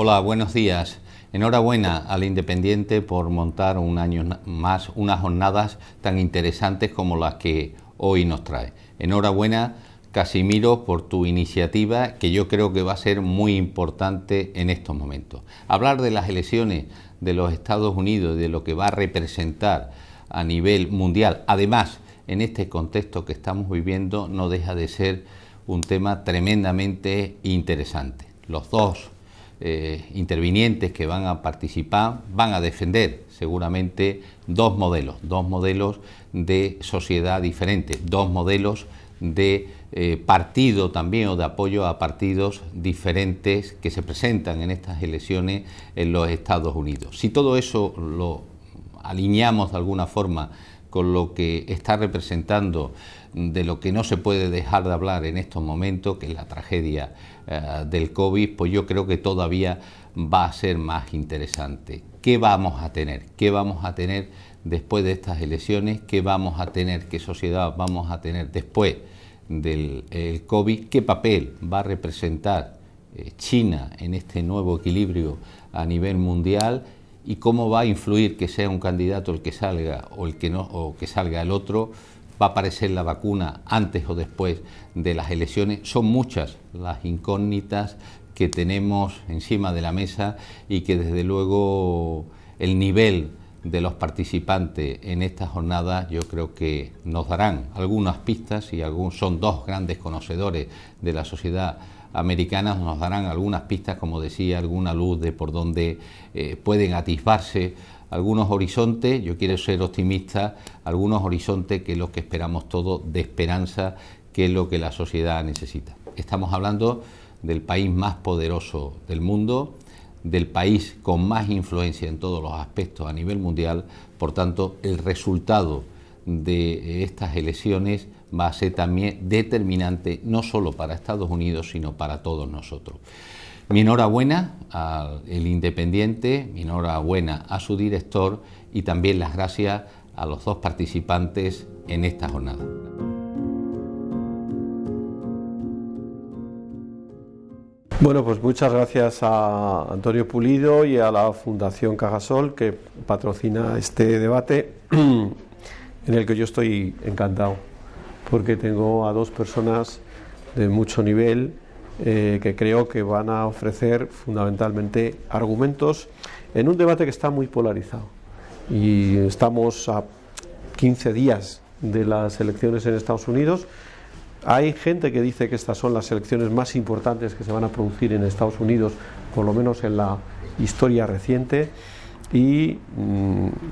Hola, buenos días. Enhorabuena al Independiente por montar un año más unas jornadas tan interesantes como las que hoy nos trae. Enhorabuena, Casimiro, por tu iniciativa, que yo creo que va a ser muy importante en estos momentos. Hablar de las elecciones de los Estados Unidos y de lo que va a representar a nivel mundial, además en este contexto que estamos viviendo, no deja de ser un tema tremendamente interesante. Los dos intervinientes que van a participar van a defender seguramente dos modelos de sociedad diferentes, dos modelos de partido también o de apoyo a partidos diferentes que se presentan en estas elecciones en los Estados Unidos. Si todo eso lo alineamos de alguna forma con lo que está representando de lo que no se puede dejar de hablar en estos momentos, que es la tragedia del COVID, pues yo creo que todavía va a ser más interesante. ¿Qué vamos a tener? ¿Qué vamos a tener después de estas elecciones? ¿Qué vamos a tener? ¿Qué sociedad vamos a tener después del COVID? ¿Qué papel va a representar China en este nuevo equilibrio a nivel mundial? ¿Y cómo va a influir que sea un candidato el que salga o el que no, o que salga el otro? ¿Va a aparecer la vacuna antes o después de las elecciones? Son muchas las incógnitas que tenemos encima de la mesa y que desde luego el nivel de los participantes en esta jornada yo creo que nos darán algunas pistas, y son dos grandes conocedores de la sociedad americana, nos darán algunas pistas, como decía, alguna luz de por dónde pueden atisbarse algunos horizontes. Yo quiero ser optimista, algunos horizontes que es lo que esperamos todos, de esperanza, que es lo que la sociedad necesita. Estamos hablando del país más poderoso del mundo, del país con más influencia en todos los aspectos a nivel mundial. Por tanto, el resultado de estas elecciones va a ser también determinante, no solo para Estados Unidos, sino para todos nosotros. Mi enhorabuena al Independiente, mi enhorabuena a su director y también las gracias a los dos participantes en esta jornada. Bueno, pues muchas gracias a Antonio Pulido y a la Fundación Cajasol, que patrocina este debate, en el que yo estoy encantado, porque tengo a dos personas de mucho nivel que creo que van a ofrecer fundamentalmente argumentos en un debate que está muy polarizado. Y estamos a 15 días de las elecciones en Estados Unidos. Hay gente que dice que estas son las elecciones más importantes que se van a producir en Estados Unidos, por lo menos en la historia reciente, y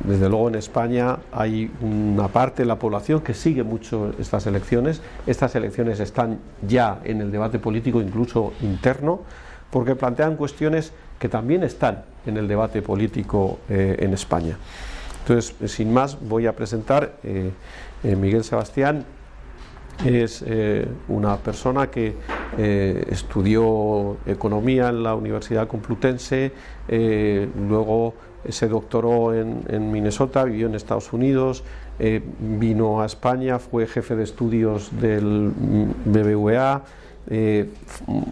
desde luego en España hay una parte de la población que sigue mucho estas elecciones. Estas elecciones están ya en el debate político, incluso interno, porque plantean cuestiones que también están en el debate político en España. Entonces, sin más, voy a presentar Miguel Sebastián. Es una persona que estudió economía en la Universidad Complutense, luego se doctoró en Minnesota, vivió en Estados Unidos, vino a España, fue jefe de estudios del BBVA,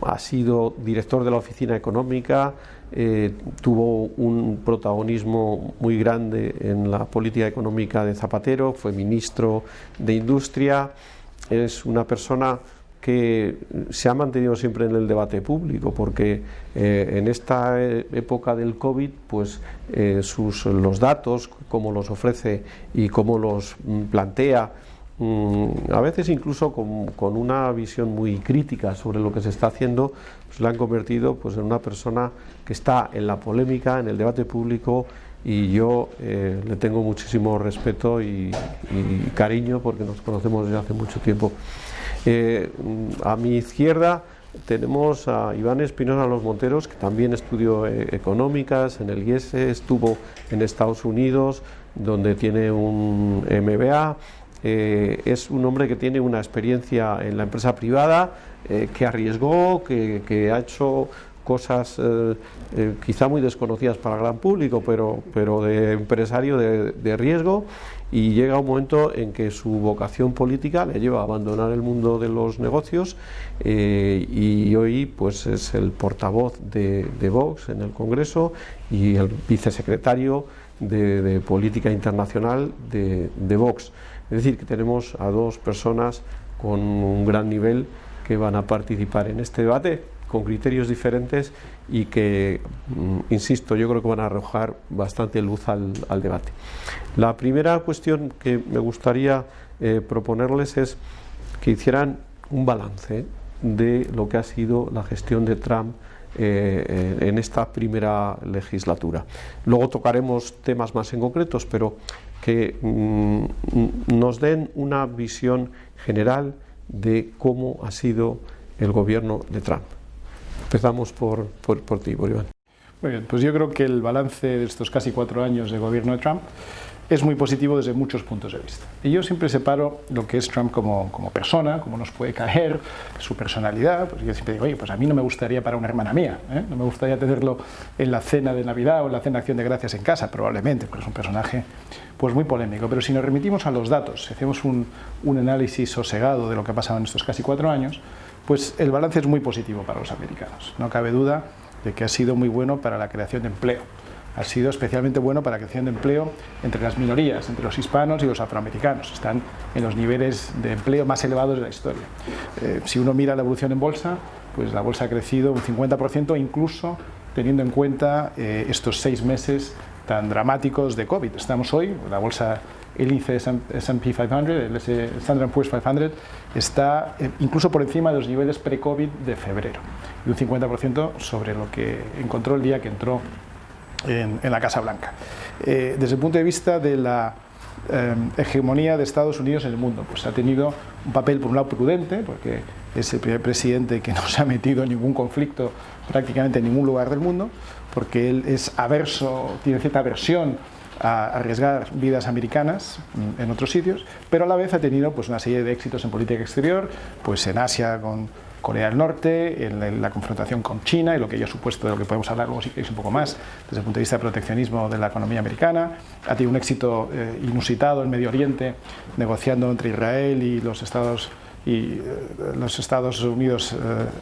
ha sido director de la Oficina Económica, tuvo un protagonismo muy grande en la política económica de Zapatero, fue ministro de Industria. Es una persona que se ha mantenido siempre en el debate público, porque en esta época del COVID, pues los datos, cómo los ofrece y cómo los plantea, a veces incluso con una visión muy crítica sobre lo que se está haciendo, pues la han convertido pues en una persona que está en la polémica, en el debate público. Y yo le tengo muchísimo respeto y cariño, porque nos conocemos desde hace mucho tiempo. A mi izquierda tenemos a Iván Espinosa Los Monteros, que también estudió económicas en el IESE, estuvo en Estados Unidos, donde tiene un MBA. Es un hombre que tiene una experiencia en la empresa privada, que arriesgó, que ha hecho cosas quizá muy desconocidas para el gran público, pero de empresario de riesgo, y llega un momento en que su vocación política le lleva a abandonar el mundo de los negocios, y hoy pues es el portavoz de Vox en el Congreso y el vicesecretario de Política Internacional de Vox. Es decir, que tenemos a dos personas con un gran nivel que van a participar en este debate con criterios diferentes y que, insisto, yo creo que van a arrojar bastante luz al debate. La primera cuestión que me gustaría proponerles es que hicieran un balance de lo que ha sido la gestión de Trump en esta primera legislatura. Luego tocaremos temas más en concretos, pero que nos den una visión general de cómo ha sido el gobierno de Trump. Empezamos por ti, Iván. Muy bien, pues yo creo que el balance de estos casi 4 años de gobierno de Trump es muy positivo desde muchos puntos de vista. Y yo siempre separo lo que es Trump como persona, cómo nos puede caer, su personalidad. Pues yo siempre digo, oye, pues a mí no me gustaría para una hermana mía, no me gustaría tenerlo en la cena de Navidad o en la cena de Acción de Gracias en casa, probablemente, porque es un personaje pues muy polémico. Pero si nos remitimos a los datos, si hacemos un análisis sosegado de lo que ha pasado en estos casi 4 años, pues el balance es muy positivo para los americanos. No cabe duda de que ha sido muy bueno para la creación de empleo. Ha sido especialmente bueno para la creación de empleo entre las minorías, entre los hispanos y los afroamericanos. Están en los niveles de empleo más elevados de la historia. Si uno mira la evolución en bolsa, pues la bolsa ha crecido un 50%, incluso teniendo en cuenta estos 6 meses tan dramáticos de COVID. Estamos hoy, la bolsa, el índice S&P 500, el Standard & Poor's 500, está incluso por encima de los niveles pre-COVID de febrero, y un 50% sobre lo que encontró el día que entró en la Casa Blanca. Desde el punto de vista de la hegemonía de Estados Unidos en el mundo, pues ha tenido un papel, por un lado, prudente, porque es el primer presidente que no se ha metido en ningún conflicto prácticamente en ningún lugar del mundo, porque él es averso, tiene cierta aversión a arriesgar vidas americanas en otros sitios, pero a la vez ha tenido pues una serie de éxitos en política exterior, pues en Asia con Corea del Norte, en la confrontación con China y lo que yo he supuesto, de lo que podemos hablar luego si queréis un poco más, desde el punto de vista de proteccionismo de la economía americana. Ha tenido un éxito inusitado en Medio Oriente, negociando entre Israel y los Estados Unidos,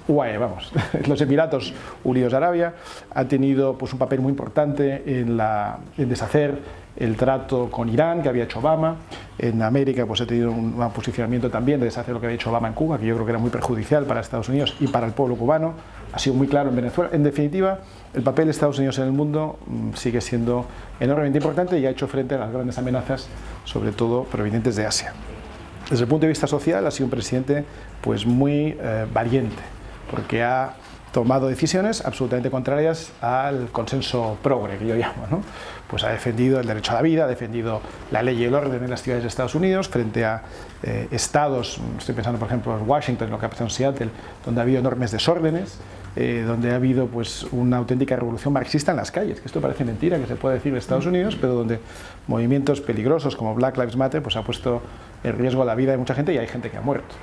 UAE, vamos, los Emiratos Unidos de Arabia. Ha tenido pues un papel muy importante en deshacer el trato con Irán que había hecho Obama. En América pues ha tenido un posicionamiento también de deshacer lo que había hecho Obama en Cuba, que yo creo que era muy perjudicial para Estados Unidos y para el pueblo cubano. Ha sido muy claro en Venezuela. En definitiva, el papel de Estados Unidos en el mundo sigue siendo enormemente importante y ha hecho frente a las grandes amenazas, sobre todo provenientes de Asia. Desde el punto de vista social ha sido un presidente pues muy valiente, porque ha tomado decisiones absolutamente contrarias al consenso progre, que yo llamo, ¿no? Pues ha defendido el derecho a la vida, ha defendido la ley y el orden en las ciudades de Estados Unidos frente a estados, estoy pensando por ejemplo en Washington, lo que ha pasado en Seattle, donde ha habido enormes desórdenes, donde ha habido pues una auténtica revolución marxista en las calles, que esto parece mentira que se pueda decir en Estados Unidos, pero donde movimientos peligrosos como Black Lives Matter pues ha puesto en riesgo la vida de mucha gente y hay gente que ha muerto.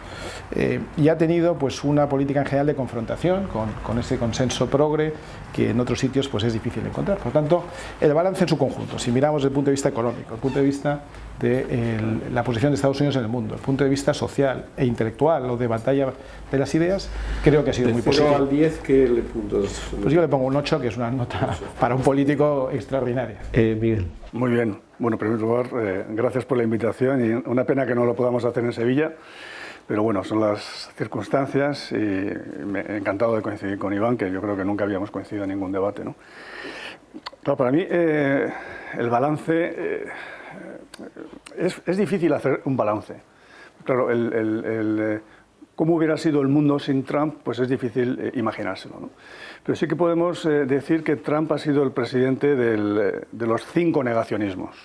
Y ha tenido pues una política en general de confrontación con ese consenso progre que en otros sitios pues es difícil de encontrar. Por lo tanto, el balance en su conjunto, si miramos desde el punto de vista económico, el punto de vista de la posición de Estados Unidos en el mundo, el punto de vista social e intelectual o de batalla de las ideas, creo que ha sido muy positivo. De 0 al 10, ¿qué le puntos? Pues yo le pongo un 8, que es una nota para un político extraordinaria. Miguel. Muy bien. Bueno, en primer lugar, gracias por la invitación y una pena que no lo podamos hacer en Sevilla, pero bueno, son las circunstancias y me he encantado de coincidir con Iván, que yo creo que nunca habíamos coincidido en ningún debate, ¿no? Claro, para mí el balance, es difícil hacer un balance. Claro, cómo hubiera sido el mundo sin Trump, pues es difícil imaginárselo, ¿no? Pero sí que podemos decir que Trump ha sido el presidente de los 5 negacionismos.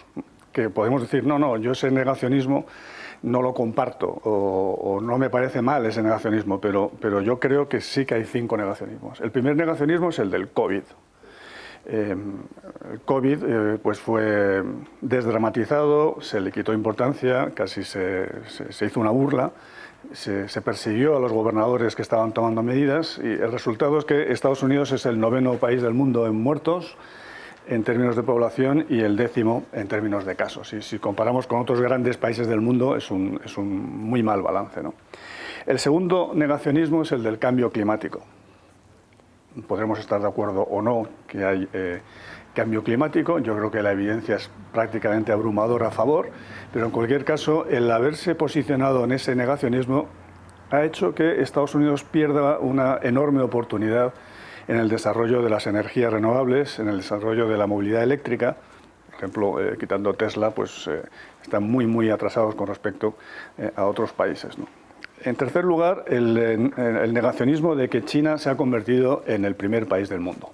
Que podemos decir, no, yo ese negacionismo no lo comparto o no me parece mal ese negacionismo, pero yo creo que sí que hay 5 negacionismos. El primer negacionismo es el del COVID. El COVID pues fue desdramatizado, se le quitó importancia, casi se hizo una burla, se persiguió a los gobernadores que estaban tomando medidas y el resultado es que Estados Unidos es el 9º país del mundo en muertos en términos de población y el 10º en términos de casos. Y si comparamos con otros grandes países del mundo es un muy mal balance, ¿no? El segundo negacionismo es el del cambio climático. Podremos estar de acuerdo o no que hay cambio climático, yo creo que la evidencia es prácticamente abrumadora a favor, pero en cualquier caso el haberse posicionado en ese negacionismo ha hecho que Estados Unidos pierda una enorme oportunidad en el desarrollo de las energías renovables, en el desarrollo de la movilidad eléctrica. Por ejemplo, quitando Tesla, pues están muy atrasados con respecto a otros países, ¿no? En tercer lugar, el negacionismo de que China se ha convertido en el primer país del mundo.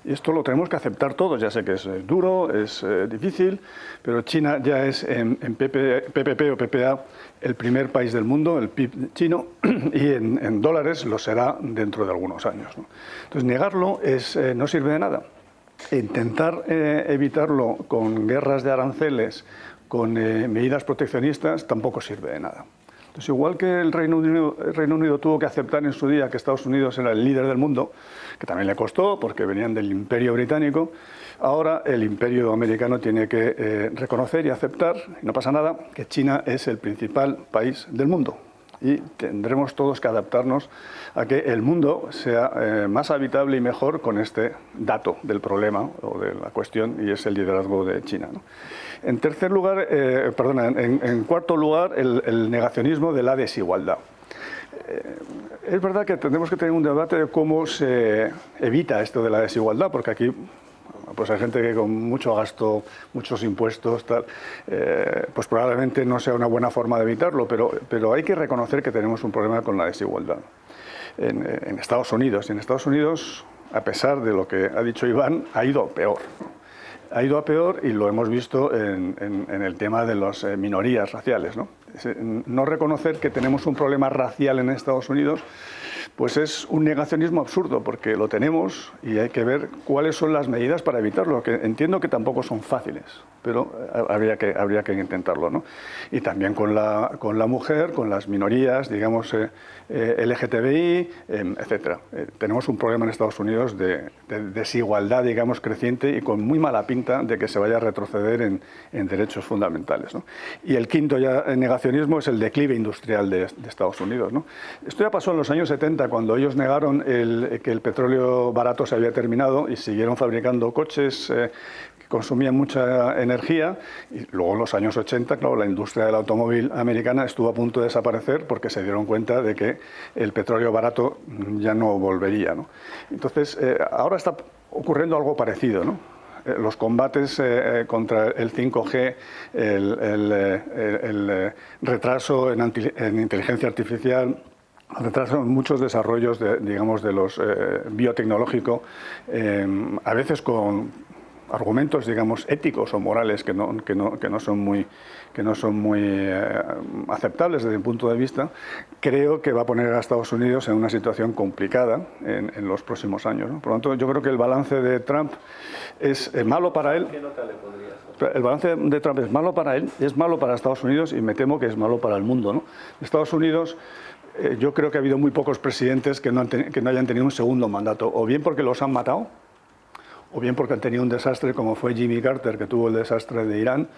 Y esto lo tenemos que aceptar todos, ya sé que es duro, es difícil, pero China ya es en PPP o PPA el primer país del mundo, el PIB chino, y en dólares lo será dentro de algunos años, ¿no? Entonces, negarlo no sirve de nada. Intentar evitarlo con guerras de aranceles, con medidas proteccionistas, tampoco sirve de nada. Entonces, igual que el Reino Unido tuvo que aceptar en su día que Estados Unidos era el líder del mundo, que también le costó porque venían del Imperio Británico, ahora el Imperio Americano tiene que reconocer y aceptar, y no pasa nada, que China es el principal país del mundo. Y tendremos todos que adaptarnos a que el mundo sea más habitable y mejor con este dato del problema o de la cuestión, y es el liderazgo de China, ¿no? En tercer lugar, en cuarto lugar, el negacionismo de la desigualdad. Es verdad que tenemos que tener un debate de cómo se evita esto de la desigualdad, porque aquí pues hay gente que con mucho gasto, muchos impuestos, tal, pues probablemente no sea una buena forma de evitarlo, pero hay que reconocer que tenemos un problema con la desigualdad. En Estados Unidos, a pesar de lo que ha dicho Iván, ha ido peor. Ha ido a peor y lo hemos visto en el tema de las minorías raciales, ¿no? No reconocer que tenemos un problema racial en Estados Unidos pues es un negacionismo absurdo, porque lo tenemos y hay que ver cuáles son las medidas para evitarlo, que entiendo que tampoco son fáciles, pero habría que intentarlo, ¿no? Y también con la mujer, con las minorías, digamos, LGTBI, etcétera. Tenemos un problema en Estados Unidos de desigualdad, digamos, creciente y con muy mala pinta de que se vaya a retroceder en derechos fundamentales, ¿no? Y el quinto ya negacionismo es el declive industrial de Estados Unidos, ¿no? Esto ya pasó en los años 70, cuando ellos negaron que el petróleo barato se había terminado y siguieron fabricando coches que consumían mucha energía, y luego en los años 80, claro, la industria del automóvil americana estuvo a punto de desaparecer porque se dieron cuenta de que el petróleo barato ya no volvería, ¿no? Entonces, ahora está ocurriendo algo parecido, ¿no? Los combates contra el 5G, el retraso en inteligencia artificial, retrasan muchos desarrollos de los biotecnológico, a veces con argumentos, digamos, éticos o morales que no son muy aceptables desde mi punto de vista. Creo que va a poner a Estados Unidos en una situación complicada en los próximos años, ¿no? Por lo tanto, yo creo que el balance de Trump es malo para él. ¿Qué nota le podrías? El balance de Trump es malo para él, es malo para Estados Unidos y me temo que es malo para el mundo, ¿no? Estados Unidos, yo creo que ha habido muy pocos presidentes que no hayan tenido un segundo mandato, o bien porque los han matado, o bien porque han tenido un desastre como fue Jimmy Carter, que tuvo el desastre de Irán,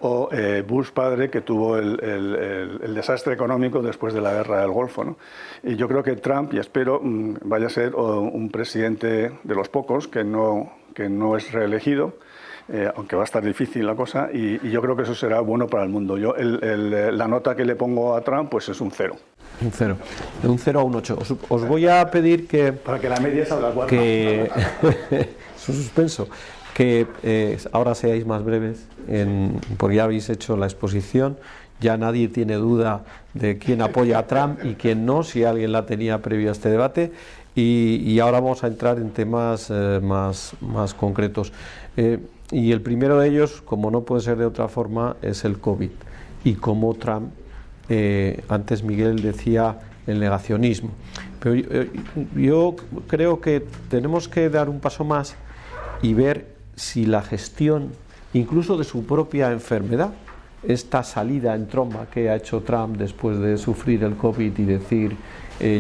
o Bush padre, que tuvo el desastre económico después de la guerra del Golfo, ¿no? Y yo creo que Trump, y espero, vaya a ser un presidente de los pocos que no es reelegido, aunque va a estar difícil la cosa, y yo creo que eso será bueno para el mundo. Yo la nota que le pongo a Trump pues es un 0. Un 0. De un 0 a un 8. Os voy a pedir que... Para que la media salga 4. Que... es un suspenso. Que ahora seáis más breves, porque ya habéis hecho la exposición. Ya nadie tiene duda de quién apoya a Trump y quién no, si alguien la tenía previo a este debate. Y ahora vamos a entrar en temas más concretos. Y el primero de ellos, como no puede ser de otra forma, es el COVID. Y cómo Trump, antes Miguel decía el negacionismo. Pero yo creo que tenemos que dar un paso más y ver si la gestión, incluso de su propia enfermedad, esta salida en tromba que ha hecho Trump después de sufrir el COVID y decir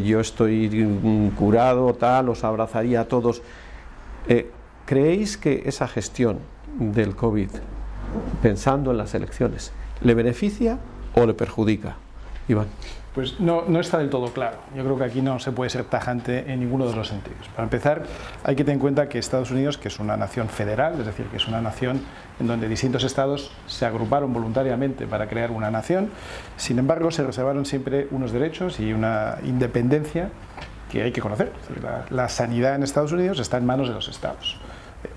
yo estoy curado, tal, os abrazaría a todos. ¿Creéis que esa gestión del COVID, pensando en las elecciones, le beneficia o le perjudica? Iván. Pues no está del todo claro. Yo creo que aquí no se puede ser tajante en ninguno de los sentidos. Para empezar, hay que tener en cuenta que Estados Unidos, que es una nación federal, es decir, que es una nación en donde distintos estados se agruparon voluntariamente para crear una nación, sin embargo, se reservaron siempre unos derechos y una independencia que hay que conocer. Es decir, la sanidad en Estados Unidos está en manos de los estados.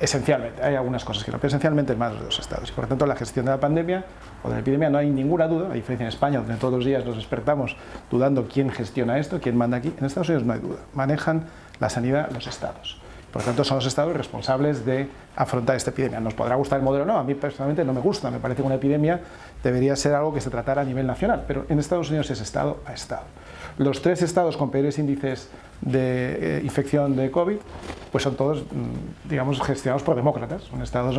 Esencialmente, hay algunas cosas que no, pero esencialmente en manos de los estados. Y por lo tanto, la gestión de la pandemia o de la epidemia no hay ninguna duda, a diferencia en España, donde todos los días nos despertamos dudando quién gestiona esto, quién manda aquí. En Estados Unidos no hay duda, manejan la sanidad los estados. Por lo tanto, son los estados responsables de afrontar esta epidemia. ¿Nos podrá gustar el modelo o no? A mí personalmente no me gusta, me parece que una epidemia debería ser algo que se tratara a nivel nacional, pero en Estados Unidos es estado a estado. Los 3 estados con peores índices de infección de COVID, pues son todos, digamos, gestionados por demócratas, son estados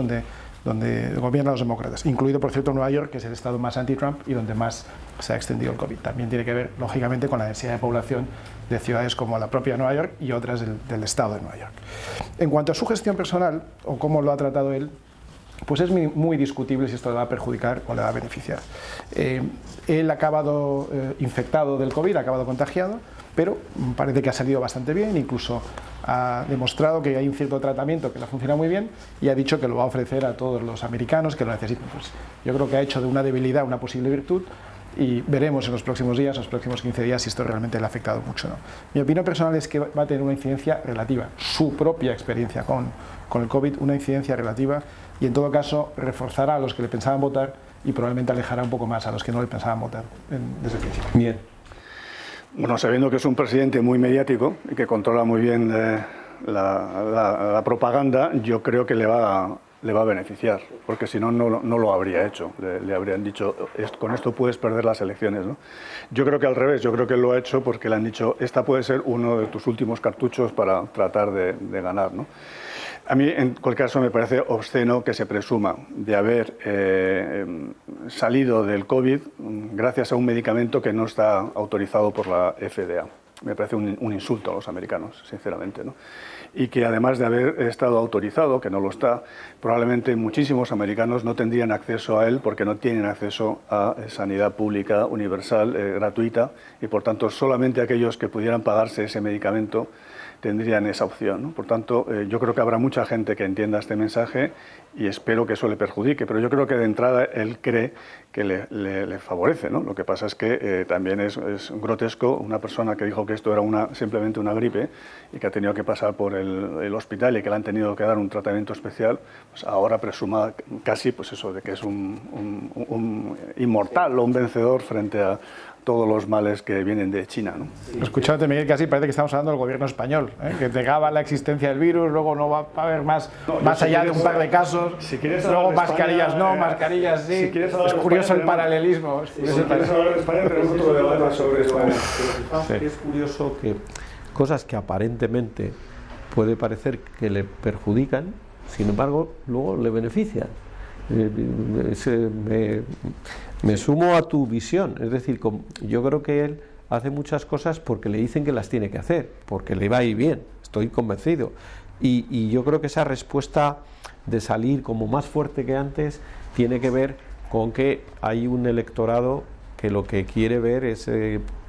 donde gobiernan los demócratas, incluido, por cierto, Nueva York, que es el estado más anti-Trump y donde más se ha extendido el COVID. También tiene que ver, lógicamente, con la densidad de población de ciudades como la propia Nueva York y otras del estado de Nueva York. En cuanto a su gestión personal, o cómo lo ha tratado él, pues es muy discutible si esto le va a perjudicar o le va a beneficiar. Él ha acabado infectado del COVID, ha acabado contagiado, pero parece que ha salido bastante bien, incluso ha demostrado que hay un cierto tratamiento que le funciona muy bien y ha dicho que lo va a ofrecer a todos los americanos que lo necesiten. Pues yo creo que ha hecho de una debilidad una posible virtud y veremos en los próximos días, en los próximos 15 días, si esto realmente le ha afectado mucho o no. Mi opinión personal es que va a tener una incidencia relativa, su propia experiencia con el COVID, una incidencia relativa, y en todo caso reforzará a los que le pensaban votar y probablemente alejará un poco más a los que no le pensaban votar desde el principio. Bien. Bueno, sabiendo que es un presidente muy mediático y que controla muy bien la propaganda, yo creo que le va a beneficiar, porque si no, no lo habría hecho. Le habrían dicho, con esto puedes perder las elecciones, ¿no? Yo creo que al revés, yo creo que él lo ha hecho porque le han dicho, esta puede ser uno de tus últimos cartuchos para tratar de ganar, ¿no? A mí, en cualquier caso, me parece obsceno que se presuma de haber salido del COVID gracias a un medicamento que no está autorizado por la FDA. Me parece un insulto a los americanos, sinceramente, ¿no? Y que además de haber estado autorizado, que no lo está, probablemente muchísimos americanos no tendrían acceso a él porque no tienen acceso a sanidad pública universal, gratuita, y por tanto solamente aquellos que pudieran pagarse ese medicamento tendrían esa opción, ¿no? Por tanto, yo creo que habrá mucha gente que entienda este mensaje y espero que eso le perjudique, pero yo creo que de entrada él cree que le favorece, ¿no? Lo que pasa es que también es grotesco una persona que dijo que esto era simplemente una gripe y que ha tenido que pasar por el hospital y que le han tenido que dar un tratamiento especial, pues ahora presuma casi pues eso, de que es un inmortal o un vencedor frente a todos los males que vienen de China, ¿no? Sí. Escuchándote, Miguel, casi parece que estamos hablando del gobierno español, que negaba la existencia del virus, luego no va a haber más allá de un par de casos, luego mascarillas no, mascarillas sí. Si es curioso el paralelismo. Si quieres hablar de España, tenemos otro debate sobre España. Es curioso que cosas que aparentemente puede parecer que le perjudican, sin embargo, luego le benefician. Me sumo a tu visión, es decir, yo creo que él hace muchas cosas porque le dicen que las tiene que hacer, porque le va a ir bien, estoy convencido, y yo creo que esa respuesta de salir como más fuerte que antes tiene que ver con que hay un electorado que lo que quiere ver es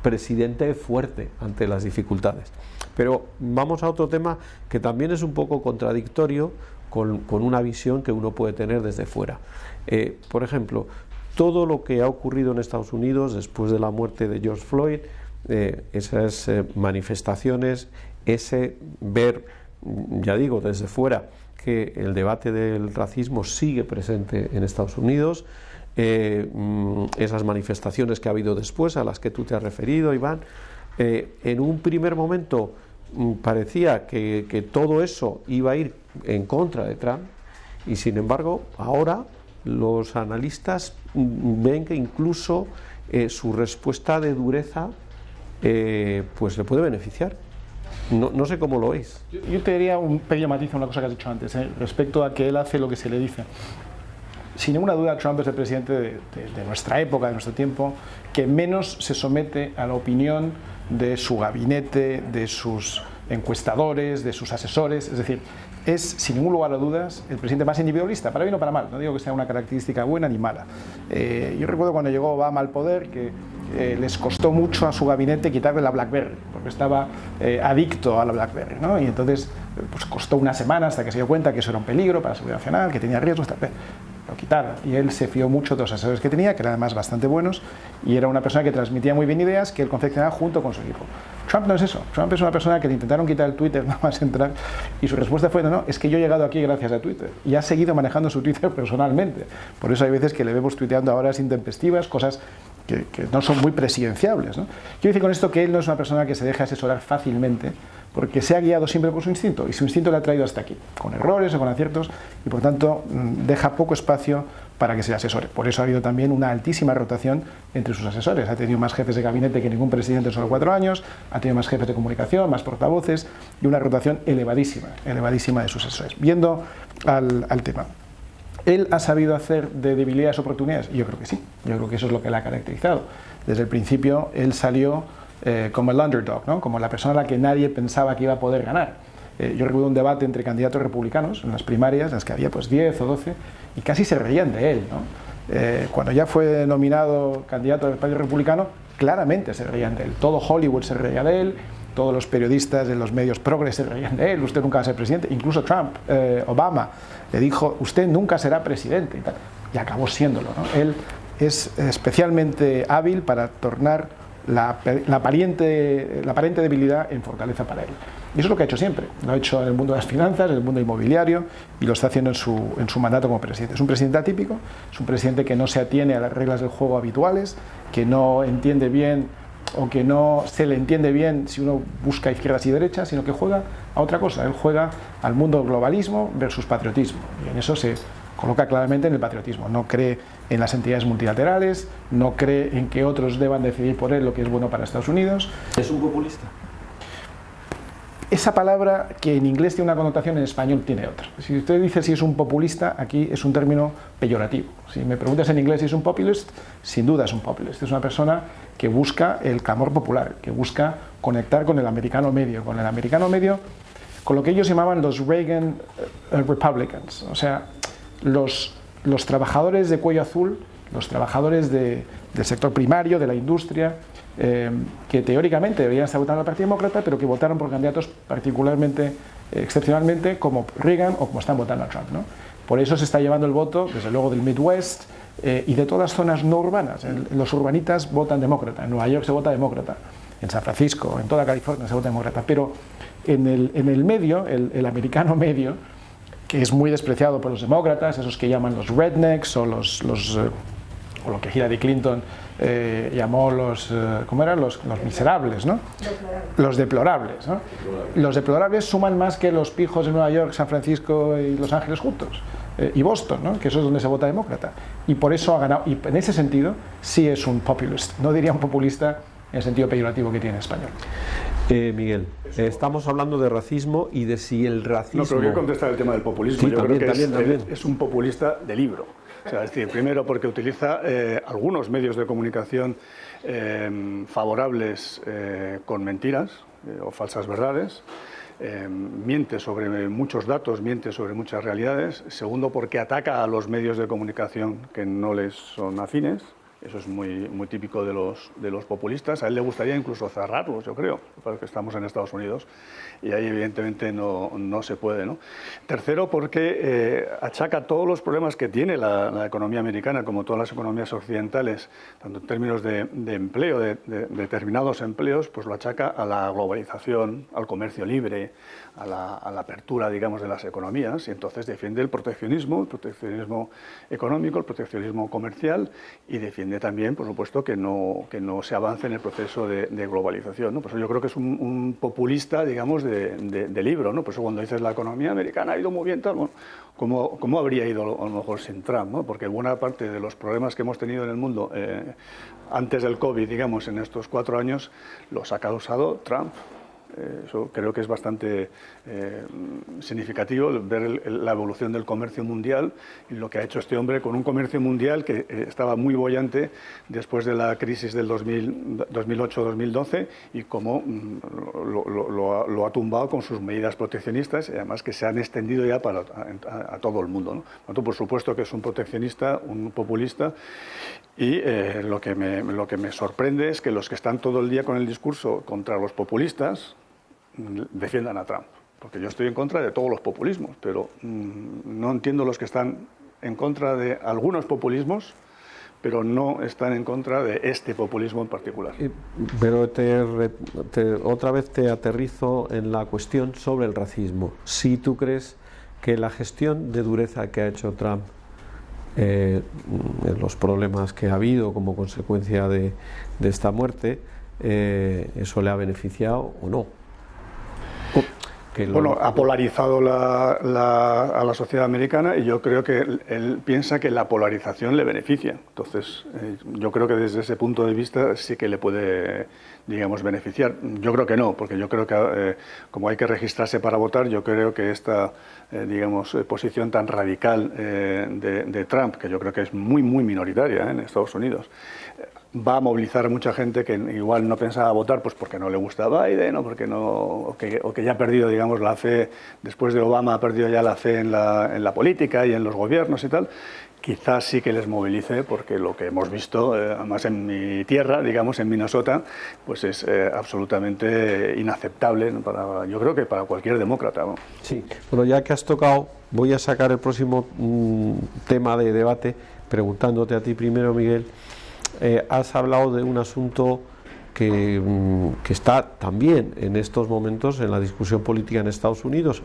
presidente fuerte ante las dificultades. Pero vamos a otro tema que también es un poco contradictorio con una visión que uno puede tener desde fuera. Por ejemplo, todo lo que ha ocurrido en Estados Unidos después de la muerte de George Floyd, esas manifestaciones, ese ver, ya digo, desde fuera, que el debate del racismo sigue presente en Estados Unidos, esas manifestaciones que ha habido después, a las que tú te has referido, Iván, en un primer momento parecía que todo eso iba a ir en contra de Trump, y sin embargo ahora los analistas ven que incluso su respuesta de dureza pues le puede beneficiar. No sé cómo lo veis. Yo te diría un pequeño matiz a una cosa que has dicho antes, respecto a que él hace lo que se le dice. Sin ninguna duda, Trump es el presidente de nuestra época, de nuestro tiempo, que menos se somete a la opinión de su gabinete, de sus encuestadores, de sus asesores. Es decir, es, sin ningún lugar a dudas, el presidente más individualista, para bien o para mal. No digo que sea una característica buena ni mala. Yo recuerdo cuando llegó Obama al poder que les costó mucho a su gabinete quitarle la BlackBerry, porque estaba adicto a la BlackBerry, ¿no? Y entonces pues costó una semana hasta que se dio cuenta que eso era un peligro para la seguridad nacional, que tenía riesgos, lo quitaron. Y él se fió mucho de los asesores que tenía, que eran además bastante buenos, y era una persona que transmitía muy bien ideas que él confeccionaba junto con su equipo. Trump no es eso. Trump es una persona que le intentaron quitar el Twitter nada más entrar, y su respuesta fue: no, es que yo he llegado aquí gracias a Twitter, y ha seguido manejando su Twitter personalmente. Por eso hay veces que le vemos tuiteando a horas intempestivas, cosas que no son muy presidenciables, ¿no? Quiero decir con esto que él no es una persona que se deje asesorar fácilmente, porque se ha guiado siempre por su instinto, y su instinto le ha traído hasta aquí, con errores o con aciertos, y por tanto deja poco espacio para que se le asesore. Por eso ha habido también una altísima rotación entre sus asesores. Ha tenido más jefes de gabinete que ningún presidente en solo 4 años, ha tenido más jefes de comunicación, más portavoces, y una rotación elevadísima de sus asesores. Viendo al tema, ¿él ha sabido hacer de debilidades oportunidades? Yo creo que sí, yo creo que eso es lo que le ha caracterizado. Desde el principio él salió como el underdog, ¿no? Como la persona a la que nadie pensaba que iba a poder ganar. Yo recuerdo un debate entre candidatos republicanos en las primarias, en las que había pues 10 o 12, y casi se reían de él, ¿no? Cuando ya fue nominado candidato del Partido Republicano, claramente se reían de él. Todo Hollywood se reía de él, todos los periodistas de los medios progres se reían de él: usted nunca va a ser presidente. Incluso Trump, Obama, le dijo: usted nunca será presidente, y tal. Y acabó siéndolo, ¿no? Él es especialmente hábil para tornar la aparente debilidad en fortaleza para él. Y eso es lo que ha hecho siempre. Lo ha hecho en el mundo de las finanzas, en el mundo inmobiliario, y lo está haciendo en su mandato como presidente. Es un presidente atípico, es un presidente que no se atiene a las reglas del juego habituales, que no entiende bien, o que no se le entiende bien si uno busca izquierdas y derechas, sino que juega a otra cosa. Él juega al mundo globalismo versus patriotismo, y en eso se coloca claramente en el patriotismo. No cree en las entidades multilaterales, no cree en que otros deban decidir por él lo que es bueno para Estados Unidos. ¿Es un populista? Esa palabra, que en inglés tiene una connotación, en español tiene otra. Si usted dice si es un populista, aquí es un término peyorativo. Si me preguntas en inglés si es un populist, sin duda es un populist. Es una persona que busca el clamor popular, que busca conectar con el americano medio, con lo que ellos llamaban los Reagan Republicans, o sea, los trabajadores de cuello azul, los trabajadores del sector primario, de la industria, que teóricamente deberían estar votando al Partido Demócrata, pero que votaron por candidatos particularmente, excepcionalmente, como Reagan o como están votando a Trump, ¿no? Por eso se está llevando el voto, desde luego, del Midwest y de todas las zonas no urbanas. Los urbanitas votan demócrata, en Nueva York se vota demócrata, en San Francisco, en toda California se vota demócrata, pero en el medio, el americano medio, que es muy despreciado por los demócratas, esos que llaman los rednecks o o lo que Hillary Clinton llamó ¿cómo eran? Los miserables, ¿no? Los deplorables, ¿no? Los deplorables suman más que los pijos de Nueva York, San Francisco y Los Ángeles juntos, y Boston, ¿no? Que eso es donde se vota demócrata, y por eso ha ganado. Y en ese sentido sí es un populist, no diría un populista en el sentido peyorativo que tiene en español. Miguel, estamos hablando de racismo y de si el racismo... No, pero quiero contestar el tema del populismo. Sí, yo también, creo que también. es un populista de libro. O sea, es decir, primero porque utiliza algunos medios de comunicación favorables con mentiras o falsas verdades. Miente sobre muchos datos, miente sobre muchas realidades. Segundo, porque ataca a los medios de comunicación que no les son afines. Eso es muy típico de los populistas. A él le gustaría incluso cerrarlos, yo creo, porque estamos en Estados Unidos y ahí evidentemente no se puede, ¿no? Tercero, porque achaca todos los problemas que tiene la economía americana, como todas las economías occidentales, tanto en términos de empleo, de determinados empleos, pues lo achaca a la globalización, al comercio libre, a la apertura, digamos, de las economías, y entonces defiende el proteccionismo económico, el proteccionismo comercial, y defiende también, por supuesto, que no se avance en el proceso de globalización, ¿no? Por eso yo creo que es un populista, digamos, de libro, ¿no? Por eso cuando dices la economía americana ha ido muy bien, tal, bueno, ¿cómo habría ido a lo mejor sin Trump, ¿no? Porque buena parte de los problemas que hemos tenido en el mundo antes del COVID, digamos, en estos 4 años, los ha causado Trump. Eso creo que es bastante significativo ver la evolución del comercio mundial y lo que ha hecho este hombre con un comercio mundial que estaba muy boyante después de la crisis del 2008-2012 y cómo lo ha tumbado con sus medidas proteccionistas y además que se han extendido ya a todo el mundo, ¿no? Por supuesto que es un proteccionista, un populista y lo que me sorprende es que los que están todo el día con el discurso contra los populistas defiendan a Trump, porque yo estoy en contra de todos los populismos, pero no entiendo los que están en contra de algunos populismos, pero no están en contra de este populismo en particular. Pero otra vez te aterrizo en la cuestión sobre el racismo. Si tú crees que la gestión de dureza que ha hecho Trump, los problemas que ha habido como consecuencia de esta muerte, eso le ha beneficiado o no. Bueno, ha polarizado a la sociedad americana y yo creo que él piensa que la polarización le beneficia. Entonces, yo creo que desde ese punto de vista sí que le puede, digamos, beneficiar. Yo creo que no, porque yo creo que como hay que registrarse para votar, yo creo que esta, digamos, posición tan radical de Trump, que yo creo que es muy, muy minoritaria en Estados Unidos, va a movilizar a mucha gente que igual no pensaba votar pues porque no le gusta Biden o porque o que ya ha perdido, digamos, la fe, después de Obama ha perdido ya la fe en la política y en los gobiernos y tal. Quizás sí que les movilice, porque lo que hemos visto, además en mi tierra, digamos, en Minnesota, pues es absolutamente inaceptable, ¿no? Yo creo que para cualquier demócrata, ¿no? Sí, bueno, ya que has tocado, voy a sacar el próximo tema de debate, preguntándote a ti primero, Miguel. Has hablado de un asunto que está también en estos momentos en la discusión política en Estados Unidos,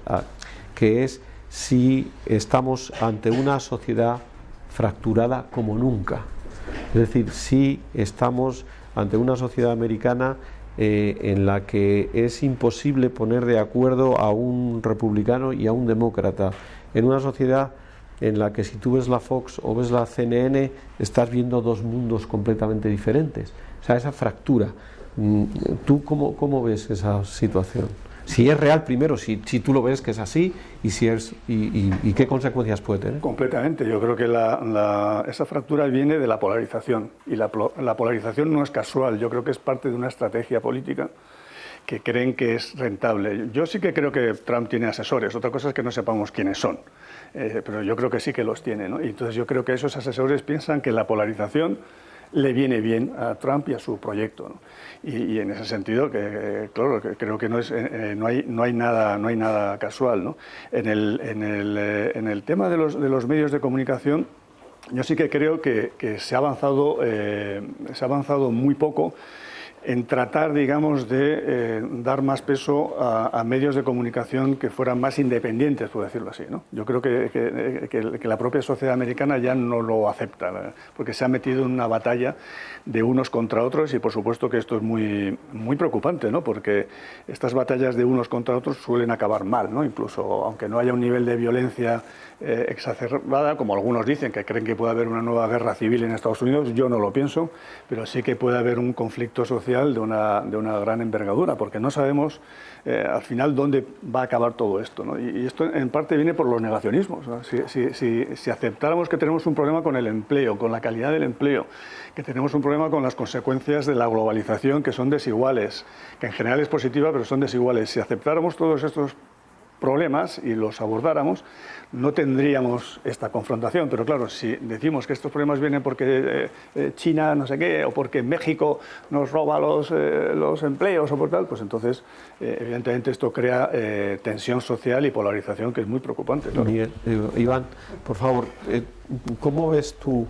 que es si estamos ante una sociedad fracturada como nunca. Es decir, si estamos ante una sociedad americana en la que es imposible poner de acuerdo a un republicano y a un demócrata, en una sociedad en la que si tú ves la Fox o ves la CNN estás viendo dos mundos completamente diferentes. O sea, esa fractura. ¿Tú cómo ves esa situación? Si es real primero, si tú lo ves que es así y si es y qué consecuencias puede tener. Completamente. Yo creo que esa fractura viene de la polarización y la polarización no es casual. Yo creo que es parte de una estrategia política que creen que es rentable. Yo sí que creo que Trump tiene asesores. Otra cosa es que no sepamos quiénes son. Pero yo creo que sí que los tiene, ¿no? Y entonces yo creo que esos asesores piensan que la polarización le viene bien a Trump y a su proyecto, ¿no? Y en ese sentido, claro, creo que no hay nada casual, ¿no? En el tema de los medios de comunicación, yo sí que creo que se ha avanzado muy poco en tratar, digamos, de dar más peso a medios de comunicación que fueran más independientes, por decirlo así, ¿no? Yo creo que la propia sociedad americana ya no lo acepta, porque se ha metido en una batalla de unos contra otros y por supuesto que esto es muy, muy preocupante, ¿no? Porque estas batallas de unos contra otros suelen acabar mal, ¿no? Incluso aunque no haya un nivel de violencia exacerbada, como algunos dicen, que creen que puede haber una nueva guerra civil en Estados Unidos, yo no lo pienso, pero sí que puede haber un conflicto social de una gran envergadura, porque no sabemos al final dónde va a acabar todo esto, ¿no? Y esto en parte viene por los negacionismos, ¿no? Si aceptáramos que tenemos un problema con el empleo, con la calidad del empleo, que tenemos un problema con las consecuencias de la globalización, que son desiguales, que en general es positiva, pero son desiguales, si aceptáramos todos estos problemas y los abordáramos, no tendríamos esta confrontación. Pero claro, si decimos que estos problemas vienen porque China no sé qué, o porque México nos roba los empleos o por tal, pues entonces evidentemente esto crea tensión social y polarización que es muy preocupante. Claro. Miguel, Iván, por favor, ¿cómo ves tú,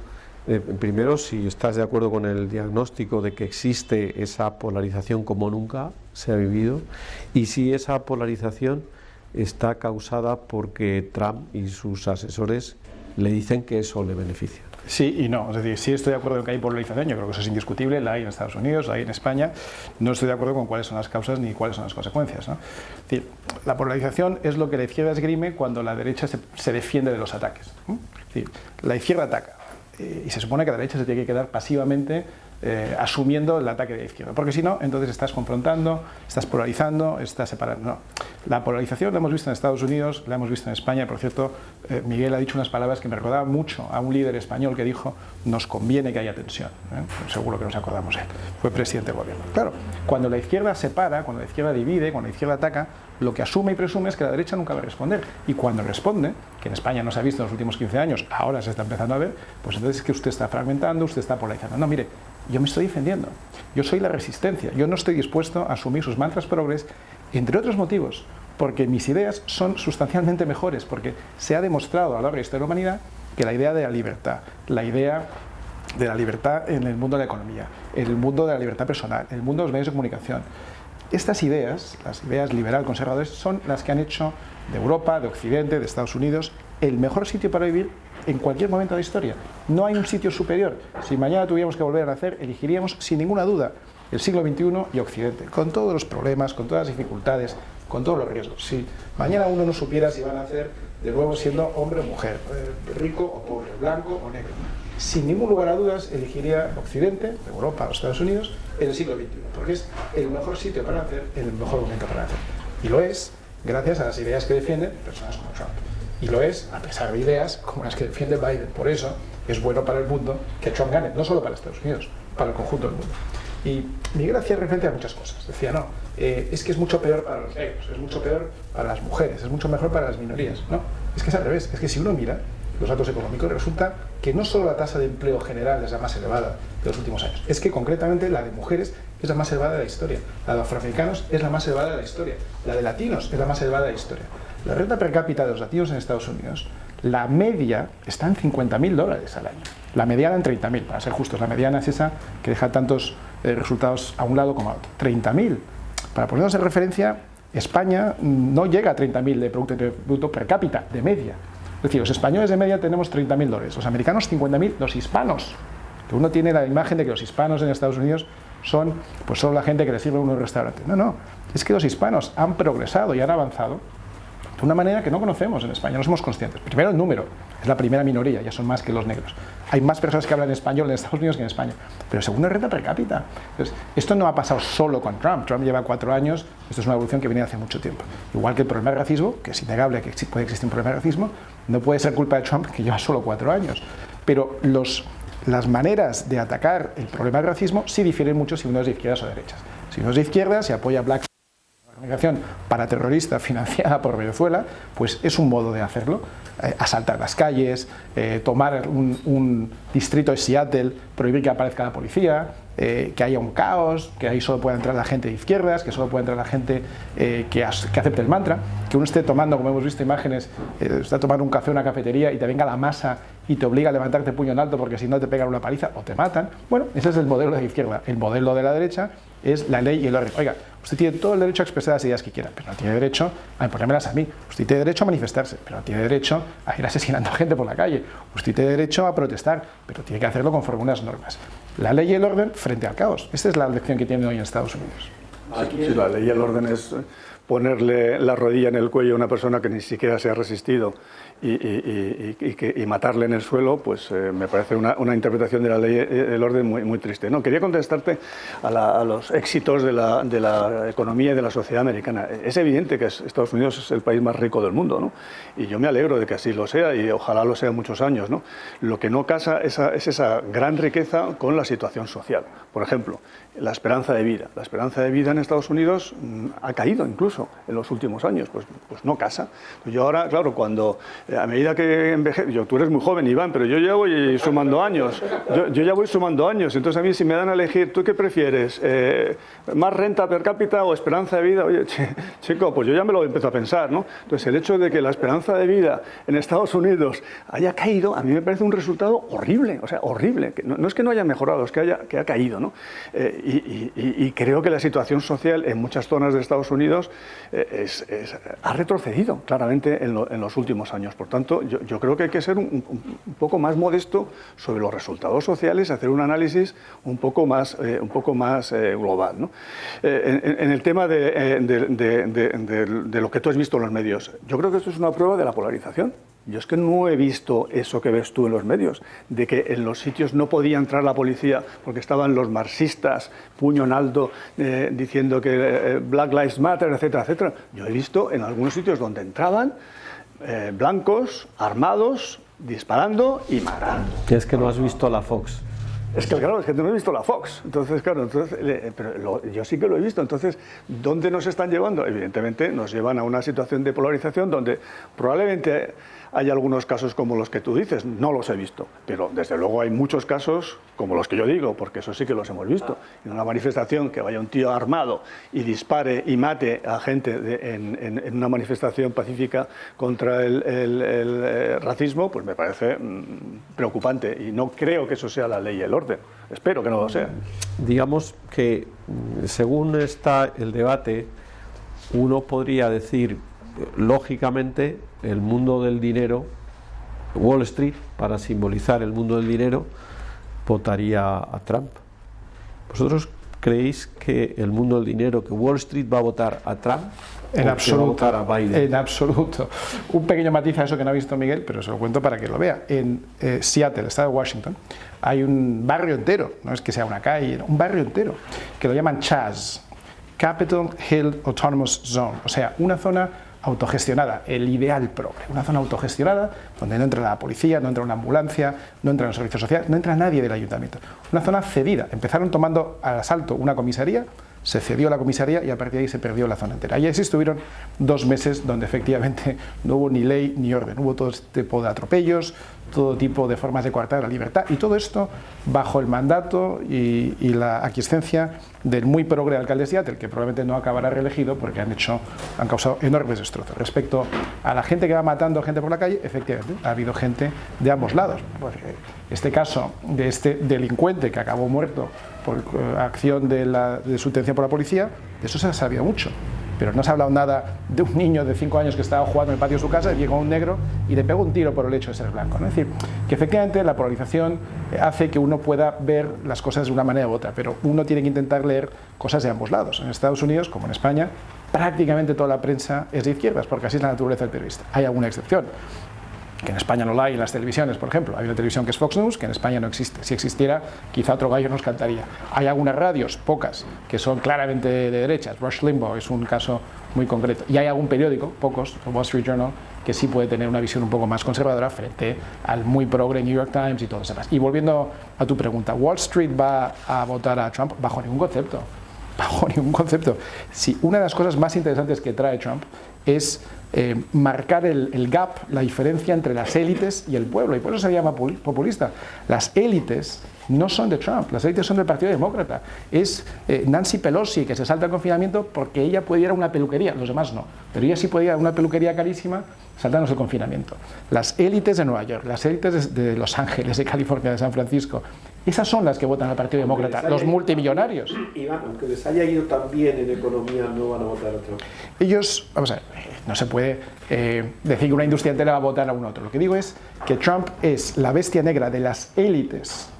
primero, si estás de acuerdo con el diagnóstico de que existe esa polarización como nunca se ha vivido, y si esa polarización está causada porque Trump y sus asesores le dicen que eso le beneficia? Sí y no, es decir, sí estoy de acuerdo en que hay polarización, yo creo que eso es indiscutible, la hay en Estados Unidos, la hay en España, no estoy de acuerdo con cuáles son las causas ni cuáles son las consecuencias, ¿no? Es decir, la polarización es lo que la izquierda esgrime cuando la derecha se defiende de los ataques, ¿no? Es decir, la izquierda ataca, y se supone que la derecha se tiene que quedar pasivamente asumiendo el ataque de la izquierda, porque si no, entonces estás confrontando, estás polarizando, estás separando. No. La polarización la hemos visto en Estados Unidos, la hemos visto en España. Por cierto, Miguel ha dicho unas palabras que me recordaban mucho a un líder español que dijo: nos conviene que haya tensión. Seguro que nos acordamos de él, fue presidente del gobierno. Claro, cuando la izquierda separa, cuando la izquierda divide, cuando la izquierda ataca, lo que asume y presume es que la derecha nunca va a responder, y cuando responde, que en España no se ha visto en los últimos 15 años, ahora se está empezando a ver, pues entonces es que usted está fragmentando, usted está polarizando. No, mire, yo me estoy defendiendo, yo soy la resistencia, yo no estoy dispuesto a asumir sus mantras progres, entre otros motivos, porque mis ideas son sustancialmente mejores, porque se ha demostrado a lo largo de la historia de la humanidad que la idea de la idea de la libertad en el mundo de la economía, en el mundo de la libertad personal, en el mundo de los medios de comunicación, estas ideas, las ideas liberal-conservadoras, son las que han hecho de Europa, de Occidente, de Estados Unidos, el mejor sitio para vivir en cualquier momento de la historia. No hay un sitio superior. Si mañana tuviéramos que volver a nacer, elegiríamos sin ninguna duda el siglo XXI y Occidente, con todos los problemas, con todas las dificultades, con todos los riesgos. Si mañana uno no supiera si va a nacer de nuevo siendo hombre o mujer, rico o pobre, blanco o negro, sin ningún lugar a dudas elegiría Occidente, Europa o Estados Unidos en el siglo XXI, porque es el mejor sitio para nacer, el mejor momento para nacer. Y lo es gracias a las ideas que defienden personas como Trump. Y lo es a pesar de ideas como las que defiende Biden. Por eso es bueno para el mundo que Trump gane, no solo para Estados Unidos, para el conjunto del mundo. Y Miguel hacía referencia a muchas cosas. Decía, no, es que es mucho peor para los negros, es mucho peor para las mujeres, es mucho mejor para las minorías. No, es que es al revés. Es que si uno mira los datos económicos, resulta que no solo la tasa de empleo general es la más elevada de los últimos años, es que concretamente la de mujeres es la más elevada de la historia, la de afroamericanos es la más elevada de la historia, la de latinos es la más elevada de la historia. La renta per cápita de los latinos en Estados Unidos, la media está en $50.000 al año, la mediana en 30.000, para ser justos. La mediana es esa que deja tantos resultados a un lado como a otro. 30.000. Para ponernos en referencia, España no llega a 30.000 de Producto Interior Bruto per cápita, de media. Es decir, los españoles de media tenemos $30.000, los americanos 50.000, los hispanos, que uno tiene la imagen de que los hispanos en Estados Unidos son pues solo la gente que le sirve en un restaurante. No, no, es que los hispanos han progresado y han avanzado de una manera que no conocemos en España, no somos conscientes. Primero el número, es la primera minoría, ya son más que los negros. Hay más personas que hablan español en Estados Unidos que en España. Pero segundo, renta per cápita. Entonces, esto no ha pasado solo con Trump. Trump lleva 4 años, esto es una evolución que viene hace mucho tiempo. Igual que el problema del racismo, que es innegable que puede existir un problema de racismo, no puede ser culpa de Trump, que lleva solo 4 años. Pero las maneras de atacar el problema del racismo sí difieren mucho si uno es de izquierdas o de derechas. Si uno es de izquierdas, se apoya a Black, organización paraterrorista financiada por Venezuela, pues es un modo de hacerlo. Asaltar las calles, tomar un distrito de Seattle, prohibir que aparezca la policía, que haya un caos, que ahí solo pueda entrar la gente de izquierdas, que solo pueda entrar la gente que acepte el mantra, que uno esté tomando, como hemos visto imágenes, está tomando un café en una cafetería y te venga la masa y te obliga a levantarte puño en alto porque si no te pegan una paliza o te matan. Bueno, ese es el modelo de la izquierda. El modelo de la derecha es la ley y el orden. Oiga, usted tiene todo el derecho a expresar las ideas que quiera, pero no tiene derecho a imponérmelas a mí. Usted tiene derecho a manifestarse, pero no tiene derecho a ir asesinando a gente por la calle. Usted tiene derecho a protestar, pero tiene que hacerlo conforme unas normas. La ley y el orden frente al caos. Esta es la lección que tienen hoy en Estados Unidos. Sí, la ley y el orden es ponerle la rodilla en el cuello a una persona que ni siquiera se ha resistido y matarle en el suelo, pues me parece una interpretación de la ley y el orden muy triste. No, quería contestarte a los éxitos de la economía y de la sociedad americana. Es evidente que Estados Unidos es el país más rico del mundo, ¿no? Y yo me alegro de que así lo sea y ojalá lo sea muchos años, ¿no? Lo que no casa es esa gran riqueza con la situación social. Por ejemplo, la esperanza de vida. La esperanza de vida en Estados Unidos ha caído incluso en los últimos años, pues no casa. Yo ahora, claro, cuando a medida que envejezco, tú eres muy joven, Iván, pero yo ya voy sumando años. Yo ya voy sumando años. Entonces a mí si me dan a elegir, ¿tú qué prefieres? ¿Más renta per cápita o esperanza de vida? Oye, chico, pues yo ya me lo empiezo a pensar, ¿no? Entonces el hecho de que la esperanza de vida en Estados Unidos haya caído, a mí me parece un resultado horrible, o sea, horrible. No es que no haya mejorado, es que ha caído, ¿no? Y creo que la situación social en muchas zonas de Estados Unidos ha retrocedido claramente en los últimos años. Por tanto, yo creo que hay que ser un poco más modesto sobre los resultados sociales, hacer un análisis un poco más global, ¿no? En el tema de lo que tú has visto en los medios, yo creo que esto es una prueba de la polarización. Yo es que no he visto eso que ves tú en los medios, de que en los sitios no podía entrar la policía porque estaban los marxistas, puño en alto, diciendo que Black Lives Matter, etcétera, etcétera. Yo he visto en algunos sitios donde entraban blancos, armados, disparando y matando. Es que no has visto la Fox. Es que claro, es que no he visto la Fox, entonces claro, pero yo sí que lo he visto, entonces, ¿dónde nos están llevando? Evidentemente nos llevan a una situación de polarización donde probablemente hay algunos casos como los que tú dices, no los he visto, pero desde luego hay muchos casos como los que yo digo, porque eso sí que los hemos visto. En una manifestación que vaya un tío armado y dispare y mate a gente en una manifestación pacífica contra el racismo, pues me parece preocupante y no creo que eso sea la ley y el orden. Espero que no lo sea. Digamos que según está el debate, uno podría decir, lógicamente, el mundo del dinero, Wall Street, para simbolizar el mundo del dinero, votaría a Trump. ¿Vosotros creéis que el mundo del dinero, que Wall Street va a votar a Trump? En absoluto, va a votar a Biden? en absoluto. Un pequeño matiz a eso que no ha visto Miguel, pero se lo cuento para que lo vea. En Seattle, estado de Washington, hay un barrio entero, no es que sea una calle, un barrio entero, que lo llaman CHAZ, Capitol Hill Autonomous Zone, o sea, una zona autogestionada, el ideal progre, una zona autogestionada donde no entra la policía, no entra una ambulancia, no entra los servicios sociales, no entra nadie del ayuntamiento. Una zona cedida. Empezaron tomando al asalto una comisaría, se cedió la comisaría y a partir de ahí se perdió la zona entera. Y así estuvieron 2 meses donde efectivamente no hubo ni ley ni orden, hubo todo tipo de atropellos, todo tipo de formas de coartar la libertad y todo esto bajo el mandato y la aquiescencia del muy progre alcalde de Seattle, que probablemente no acabará reelegido porque han causado enormes destrozos. Respecto a la gente que va matando gente por la calle, efectivamente ha habido gente de ambos lados. Este caso de este delincuente que acabó muerto por acción de su detención por la policía, de eso se ha sabido mucho. Pero no se ha hablado nada de un niño de 5 años que estaba jugando en el patio de su casa y llegó un negro y le pegó un tiro por el hecho de ser blanco, ¿no? Es decir, que efectivamente la polarización hace que uno pueda ver las cosas de una manera u otra, pero uno tiene que intentar leer cosas de ambos lados. En Estados Unidos, como en España, prácticamente toda la prensa es de izquierdas, porque así es la naturaleza del periodista. Hay alguna excepción, que en España no la hay en las televisiones, por ejemplo. Hay una televisión que es Fox News, que en España no existe. Si existiera, quizá otro gallo nos cantaría. Hay algunas radios, pocas, que son claramente de derechas. Rush Limbaugh es un caso muy concreto. Y hay algún periódico, pocos, el Wall Street Journal, que sí puede tener una visión un poco más conservadora frente al muy progre New York Times y todo eso más. Y volviendo a tu pregunta, ¿Wall Street va a votar a Trump? Bajo ningún concepto. Bajo ningún concepto. Si una de las cosas más interesantes que trae Trump es marcar el gap, la diferencia entre las élites y el pueblo, y por eso se llama populista. Las élites no son de Trump, las élites son del Partido Demócrata. Es Nancy Pelosi, que se salta el confinamiento porque ella puede ir a una peluquería, los demás no, pero ella sí puede ir a una peluquería carísima saltándose el confinamiento. Las élites de Nueva York, las élites de Los Ángeles, de California, de San Francisco, esas son las que votan al Partido Demócrata, los multimillonarios. Iván, aunque les haya ido tan bien en economía, no van a votar a Trump. Ellos, vamos a ver, no se puede decir que una industria entera va a votar a un otro. Lo que digo es que Trump es la bestia negra de las élites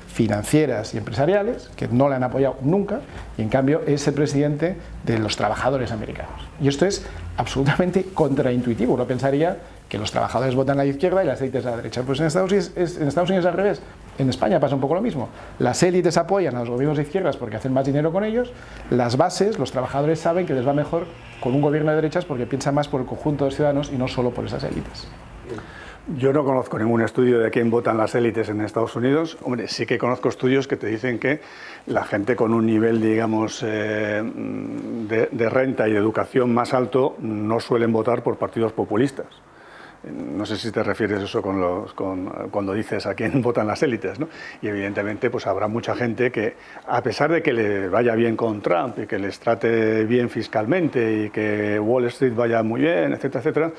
financieras y empresariales, que no le han apoyado nunca, y en cambio es el presidente de los trabajadores americanos. Y esto es absolutamente contraintuitivo. Uno pensaría que los trabajadores votan a la izquierda y las élites a la derecha. Pues en Estados Unidos es al revés. En España pasa un poco lo mismo. Las élites apoyan a los gobiernos de izquierdas porque hacen más dinero con ellos. Las bases, los trabajadores saben que les va mejor con un gobierno de derechas porque piensan más por el conjunto de los ciudadanos y no solo por esas élites. Yo no conozco ningún estudio de quién votan las élites en Estados Unidos. Hombre, sí que conozco estudios que te dicen que la gente con un nivel, digamos, de renta y de educación más alto no suelen votar por partidos populistas. No sé si te refieres a eso cuando dices a quién votan las élites, ¿no? Y evidentemente pues habrá mucha gente que, a pesar de que le vaya bien con Trump y que les trate bien fiscalmente y que Wall Street vaya muy bien, etcétera, etcétera,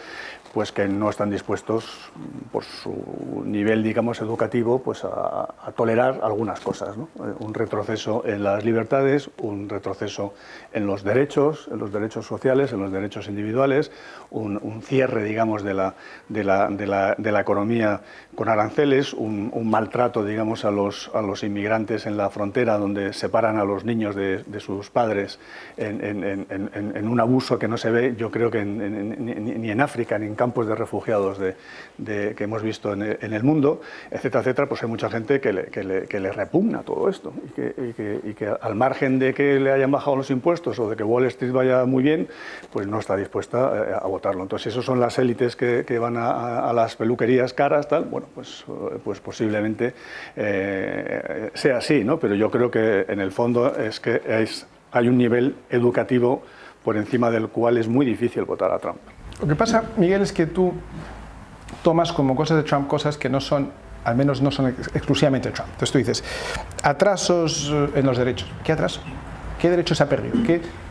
pues que no están dispuestos, por su nivel, digamos, educativo, pues a tolerar algunas cosas, ¿no? Un retroceso en las libertades, un retroceso en los derechos sociales, en los derechos individuales, un cierre, digamos, de la economía con aranceles, un maltrato, digamos, a los inmigrantes en la frontera, donde separan a los niños de sus padres en un abuso que no se ve, yo creo que ni en África ni en campos de refugiados que hemos visto en el mundo, etcétera, etcétera, pues hay mucha gente que le repugna todo esto y que al margen de que le hayan bajado los impuestos o de que Wall Street vaya muy bien, pues no está dispuesta a votarlo. Entonces, esos son las élites que van a las peluquerías caras, tal, bueno, pues posiblemente sea así, ¿no? Pero yo creo que en el fondo es que hay un nivel educativo por encima del cual es muy difícil votar a Trump. Lo que pasa, Miguel, es que tú tomas como cosas de Trump cosas que no son, al menos no son exclusivamente Trump. Entonces tú dices, atrasos en los derechos. ¿Qué atraso? ¿Qué derechos ha perdido?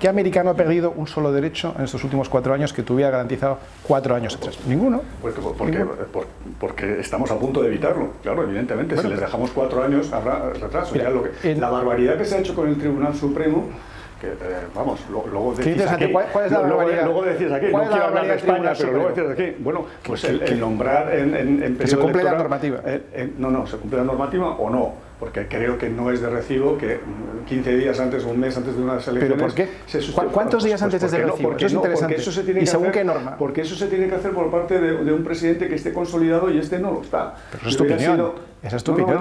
¿Qué americano ha perdido un solo derecho en estos últimos 4 años que tuviera garantizado 4 años atrás? Ninguno. Porque estamos a punto de evitarlo. Claro, evidentemente, bueno, si les dejamos 4 años habrá retraso. Mira, la barbaridad que se ha hecho con el Tribunal Supremo, vamos, luego decís aquí, ¿cuál es la barbaridad? Luego decís aquí, no quiero hablar de España, pero luego decís aquí, bueno, pues el nombrar en periodo se cumple electoral, la normativa. No, ¿se cumple la normativa o no? Porque creo que no es de recibo que 15 días antes o un mes antes de unas elecciones... ¿Pero por qué? ¿Cuántos días antes es de recibo? Eso es interesante. Eso se tiene ¿Y que según hacer, qué norma? Porque eso se tiene que hacer por parte de un presidente que esté consolidado y este no lo está. Pero es tu opinión. Esa es tu opinión.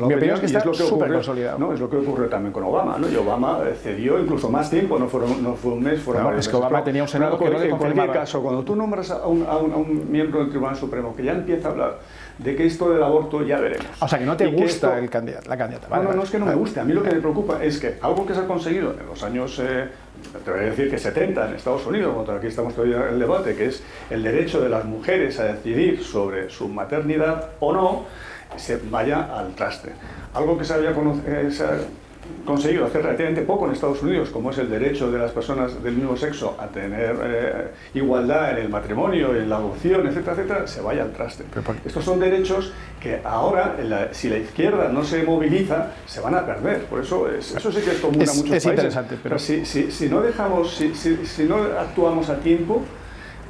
Mi opinión es que está súper consolidado. No, es lo que ocurrió también con Obama, ¿no? Y Obama cedió incluso más tiempo, no fue un mes, fueron varios meses. Es que Obama tenía un senado que no le confirmaba. En cualquier caso, cuando tú nombras a un miembro del Tribunal Supremo que ya empieza a hablar de que esto del aborto ya veremos. O sea, que no te gusta la candidata. Vale, no es que no me guste. A mí lo que me preocupa es que algo que se ha conseguido en los años, te voy a decir que 70 en Estados Unidos, cuando aquí estamos todavía en el debate, que es el derecho de las mujeres a decidir sobre su maternidad o no, se vaya al traste. Algo que se había conseguido hacer relativamente poco en Estados Unidos, como es el derecho de las personas del mismo sexo a tener igualdad en el matrimonio, en la adopción, etcétera, etcétera, se vaya al traste. Estos son derechos que ahora, si la izquierda no se moviliza, se van a perder. Por eso, eso sí que es común a muchos países. Interesante, pero si no dejamos, si no actuamos a tiempo,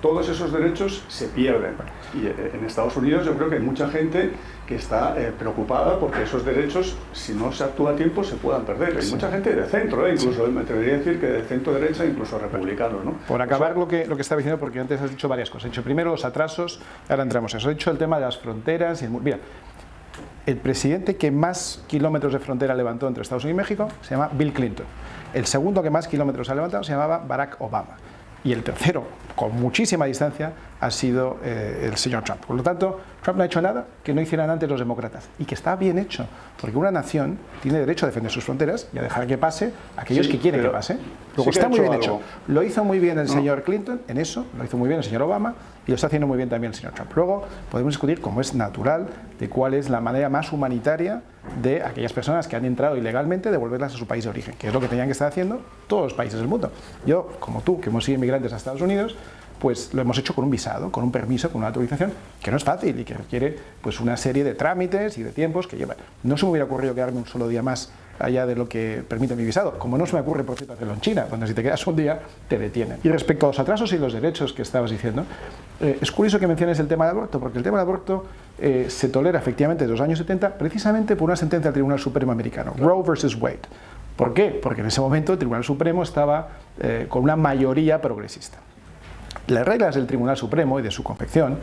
todos esos derechos se pierden. Y en Estados Unidos yo creo que hay mucha gente que está preocupada porque esos derechos, si no se actúa a tiempo, se puedan perder. Hay mucha gente de centro, incluso me atrevería a decir que de centro-derecha, incluso republicanos, ¿no? Por acabar lo que estaba diciendo, porque antes has dicho varias cosas. Has dicho primero los atrasos, ahora entramos en eso. Has dicho el tema de las fronteras. Mira, el presidente que más kilómetros de frontera levantó entre Estados Unidos y México se llama Bill Clinton. El segundo que más kilómetros ha levantado se llamaba Barack Obama. Y el tercero, con muchísima distancia, ha sido el señor Trump. Por lo tanto, Trump no ha hecho nada que no hicieran antes los demócratas. Y que está bien hecho, porque una nación tiene derecho a defender sus fronteras y a dejar que pase aquellos que quieren que pase. Luego está muy bien hecho. Lo hizo muy bien el señor Clinton en eso, lo hizo muy bien el señor Obama y lo está haciendo muy bien también el señor Trump. Luego podemos discutir, como es natural, de cuál es la manera más humanitaria de aquellas personas que han entrado ilegalmente devolverlas a su país de origen, que es lo que tenían que estar haciendo todos los países del mundo. Yo, como tú, que hemos sido inmigrantes a Estados Unidos, pues lo hemos hecho con un visado, con un permiso, con una autorización, que no es fácil y que requiere pues una serie de trámites y de tiempos que llevan. No se me hubiera ocurrido quedarme un solo día más allá de lo que permite mi visado, como no se me ocurre, por cierto, hacerlo en China, donde si te quedas un día te detienen. Y respecto a los atrasos y los derechos que estabas diciendo, es curioso que menciones el tema del aborto, porque el tema del aborto se tolera efectivamente desde los años 70 precisamente por una sentencia del Tribunal Supremo americano, Roe versus Wade. ¿Por qué? Porque en ese momento el Tribunal Supremo estaba con una mayoría progresista. Las reglas del Tribunal Supremo y de su confección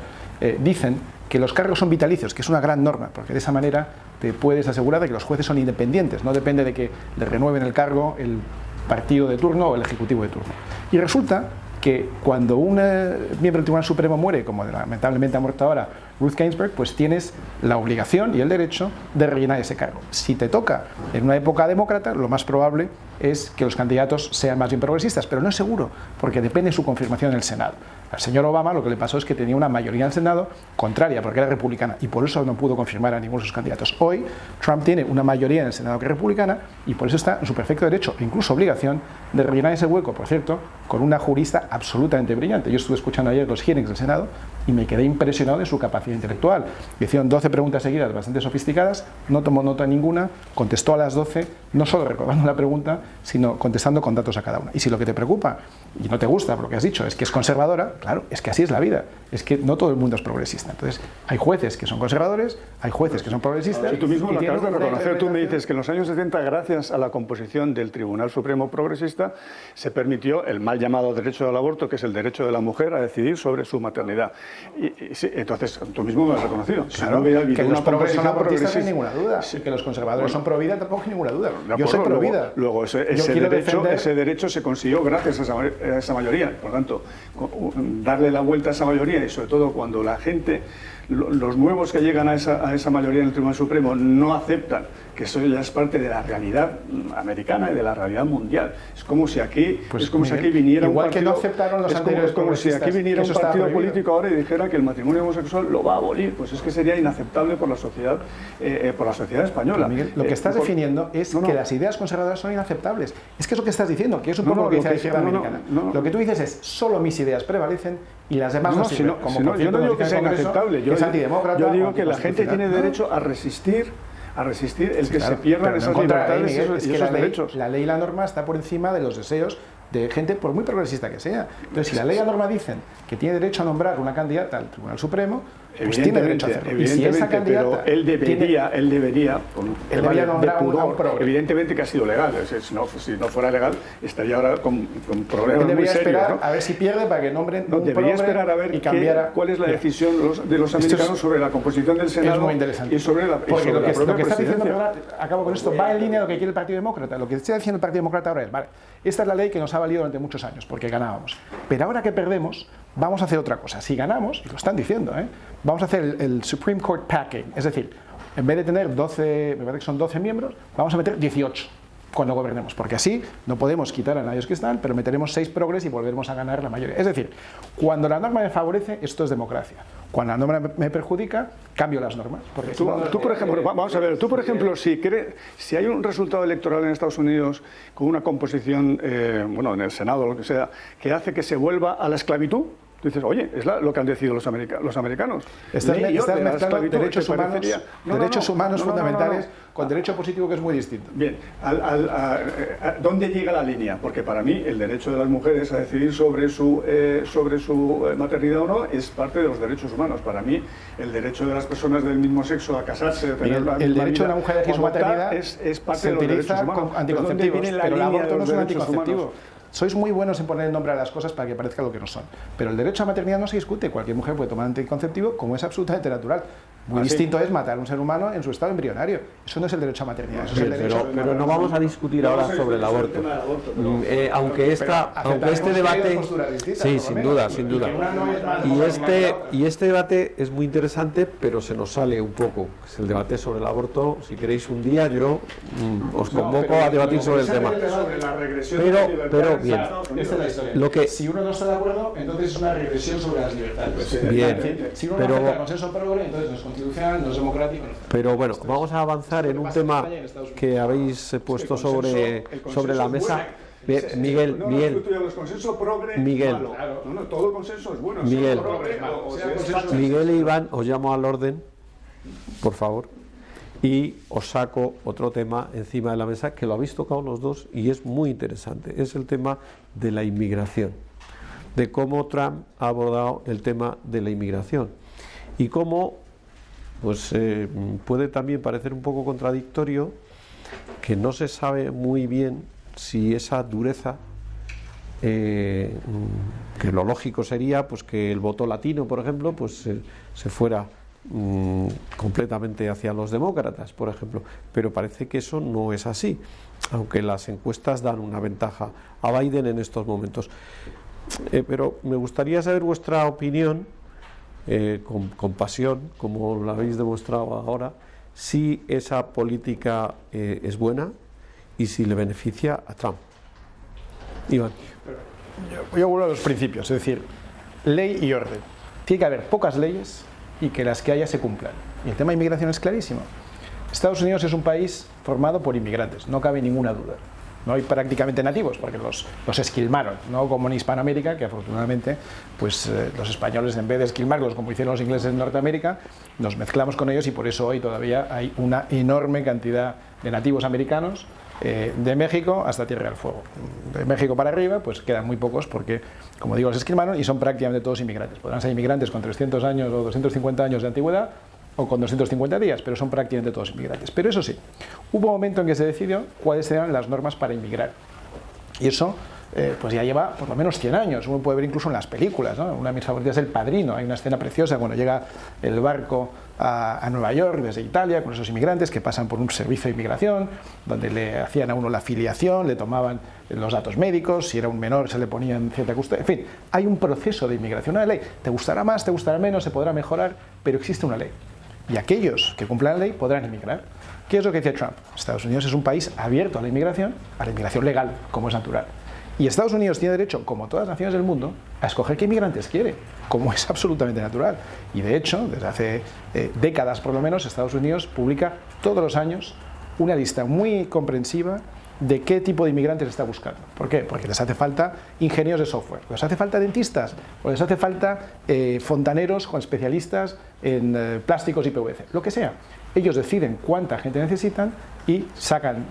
dicen que los cargos son vitalicios, que es una gran norma, porque de esa manera te puedes asegurar de que los jueces son independientes, no depende de que le renueven el cargo el partido de turno o el ejecutivo de turno. Y resulta que cuando un miembro del Tribunal Supremo muere, como lamentablemente ha muerto ahora Ruth Ginsburg, pues tienes la obligación y el derecho de rellenar ese cargo. Si te toca en una época demócrata, lo más probable es que los candidatos sean más bien progresistas, pero no es seguro, porque depende de su confirmación en el Senado. Al señor Obama lo que le pasó es que tenía una mayoría en el Senado contraria, porque era republicana, y por eso no pudo confirmar a ninguno de sus candidatos. Hoy, Trump tiene una mayoría en el Senado que es republicana, y por eso está en su perfecto derecho, e incluso obligación, de rellenar ese hueco, por cierto, con una jurista absolutamente brillante. Yo estuve escuchando ayer los hearings del Senado, y me quedé impresionado de su capacidad intelectual. Le hicieron 12 preguntas seguidas bastante sofisticadas, no tomó nota ninguna, contestó a las 12, no solo recordando la pregunta, sino contestando con datos a cada una. Y si lo que te preocupa y no te gusta por lo que has dicho es que es conservadora, claro, es que así es la vida, es que no todo el mundo es progresista. Entonces, hay jueces que son conservadores, hay jueces que son progresistas. Si tú mismo lo acabas de reconocer, tú me dices que en los años 70, gracias a la composición del Tribunal Supremo Progresista, se permitió el mal llamado derecho al aborto, que es el derecho de la mujer a decidir sobre su maternidad. Sí, entonces, tú mismo lo has reconocido. Claro, que los progresistas son abortistas no hay ninguna duda, sí. Que los conservadores son pro vida tampoco hay ninguna duda. Yo soy pro vida. Luego ese derecho se consiguió gracias a esa mayoría. Por tanto, darle la vuelta a esa mayoría, y sobre todo cuando la gente, los nuevos que llegan a esa mayoría en el Tribunal Supremo no aceptan que eso ya es parte de la realidad americana y de la realidad mundial. Es como si aquí, viniera igual un partido, que no aceptaron los anteriores como si aquí viniera un partido político ahora y dijera que el matrimonio homosexual lo va a abolir. Pues es que sería inaceptable por la sociedad española. Miguel, lo que estás definiendo es que las ideas conservadoras son inaceptables. Es que es lo que estás diciendo, que es un poco lo que dice la izquierda americana. Lo que tú dices es, solo mis ideas prevalecen y las demás no sirven. Yo no digo que sea inaceptable. Yo digo que la gente tiene derecho a resistir el que se pierdan esas libertades y esos derechos. La ley y la norma está por encima de los deseos de gente, por muy progresista que sea. Entonces, si la ley y la norma dicen que tiene derecho a nombrar una candidata al Tribunal Supremo, pues tiene derecho a hacerlo. Y si esa candidata, pero él debería nombrar pudor, evidentemente que ha sido legal. Si no fuera legal, estaría ahora con problemas muy serios. Esperar a ver si pierde para que nombren un debería esperar a ver cuál es la decisión de los americanos sobre la composición del Senado. Es muy interesante. Y sobre la Porque lo que está diciendo, acabo con esto, va en línea de lo que quiere el Partido Demócrata. Lo que está diciendo el Partido Demócrata ahora es, vale, esta es la ley que nos ha valido durante muchos años, porque ganábamos. Pero ahora que perdemos, vamos a hacer otra cosa. Si ganamos, y lo están diciendo, vamos a hacer el Supreme Court Packing, es decir, en vez de tener 12, me parece que son 12 miembros, vamos a meter 18 cuando gobernemos, porque así no podemos quitar a nadie que están, pero meteremos 6 progres y volveremos a ganar la mayoría. Es decir, cuando la norma me favorece, esto es democracia. Cuando la norma me perjudica, cambio las normas. Porque tú por ejemplo, vamos a ver, si hay un resultado electoral en Estados Unidos con una composición, en el Senado o lo que sea, que hace que se vuelva a la esclavitud, tú dices, oye, es lo que han decidido los americanos. Estás mezclando derechos humanos fundamentales con derecho positivo, que es muy distinto. Bien, ¿dónde llega la línea? Porque para mí el derecho de las mujeres a decidir sobre su maternidad o no es parte de los derechos humanos. Para mí el derecho de las personas del mismo sexo a casarse, a tener el derecho de la mujer a elegir su maternidad es parte de los derechos humanos. Con anticonceptivos, pero el aborto no es un anticonceptivo. Sois muy buenos en poner el nombre a las cosas para que parezca lo que no son. Pero el derecho a maternidad no se discute. Cualquier mujer puede tomar anticonceptivo, como es absolutamente natural. Muy distinto es matar a un ser humano en su estado embrionario. Eso no es el derecho a maternidad. Eso es el derecho pero no vamos a discutir ahora sobre el aborto. Aunque este debate... Sí, sin duda. Y este debate es muy interesante, pero se nos sale un poco. Es el debate sobre el aborto. Si queréis un día, yo os convoco a debatir sobre el tema. Pero bien. Si uno no está de acuerdo, entonces es una regresión sobre las libertades. Bien. Si uno no acepta el consenso progre, entonces no es constitucional, no es democrático. Pero bueno, vamos a avanzar en un tema que habéis puesto sobre la mesa. Miguel, todo consenso es bueno. Miguel e Iván, os llamo al orden, por favor, y os saco otro tema encima de la mesa que lo habéis tocado los dos y es muy interesante. Es el tema de la inmigración, de cómo Trump ha abordado el tema de la inmigración y cómo puede también parecer un poco contradictorio, que no se sabe muy bien si esa dureza, que lo lógico sería pues que el voto latino, por ejemplo, pues se fuera completamente hacia los demócratas, por ejemplo, pero parece que eso no es así, aunque las encuestas dan una ventaja a Biden en estos momentos. Pero me gustaría saber vuestra opinión, con pasión, como lo habéis demostrado ahora, si esa política es buena y si le beneficia a Trump. Iván. Voy a volver a los principios, es decir, ley y orden. Tiene que haber pocas leyes y que las que haya se cumplan. Y el tema de inmigración es clarísimo. Estados Unidos es un país formado por inmigrantes, no cabe ninguna duda. no hay prácticamente nativos, porque los esquilmaron, no como en Hispanoamérica, que afortunadamente pues, los españoles, en vez de esquilmarlos como hicieron los ingleses en Norteamérica, nos mezclamos con ellos y por eso hoy todavía hay una enorme cantidad de nativos americanos de México hasta Tierra del Fuego. De México para arriba pues quedan muy pocos porque, como digo, los esquilmaron y son prácticamente todos inmigrantes. Podrán ser inmigrantes con 300 años o 250 años de antigüedad o con 250 días, pero son prácticamente todos inmigrantes. Pero eso sí, hubo un momento en que se decidió cuáles eran las normas para inmigrar. Y eso pues ya lleva por lo menos 100 años. Uno puede ver incluso en las películas, ¿no? Una de mis favoritas es El Padrino. Hay una escena preciosa cuando llega el barco a Nueva York desde Italia con esos inmigrantes que pasan por un servicio de inmigración donde le hacían a uno la filiación, le tomaban los datos médicos, si era un menor se le ponían cierta custodia. En fin, hay un proceso de inmigración, una ley. Te gustará más, te gustará menos, se podrá mejorar, pero existe una ley. Y aquellos que cumplan la ley podrán inmigrar. ¿Qué es lo que dice Trump? Estados Unidos es un país abierto a la inmigración legal, como es natural. Y Estados Unidos tiene derecho, como todas las naciones del mundo, a escoger qué inmigrantes quiere, como es absolutamente natural. Y de hecho, desde hace décadas por lo menos, Estados Unidos publica todos los años una lista muy comprensiva de qué tipo de inmigrantes está buscando. ¿Por qué? Porque les hace falta ingenieros de software, les hace falta dentistas, o les hace falta fontaneros con especialistas en plásticos y PVC, lo que sea. Ellos deciden cuánta gente necesitan y sacan,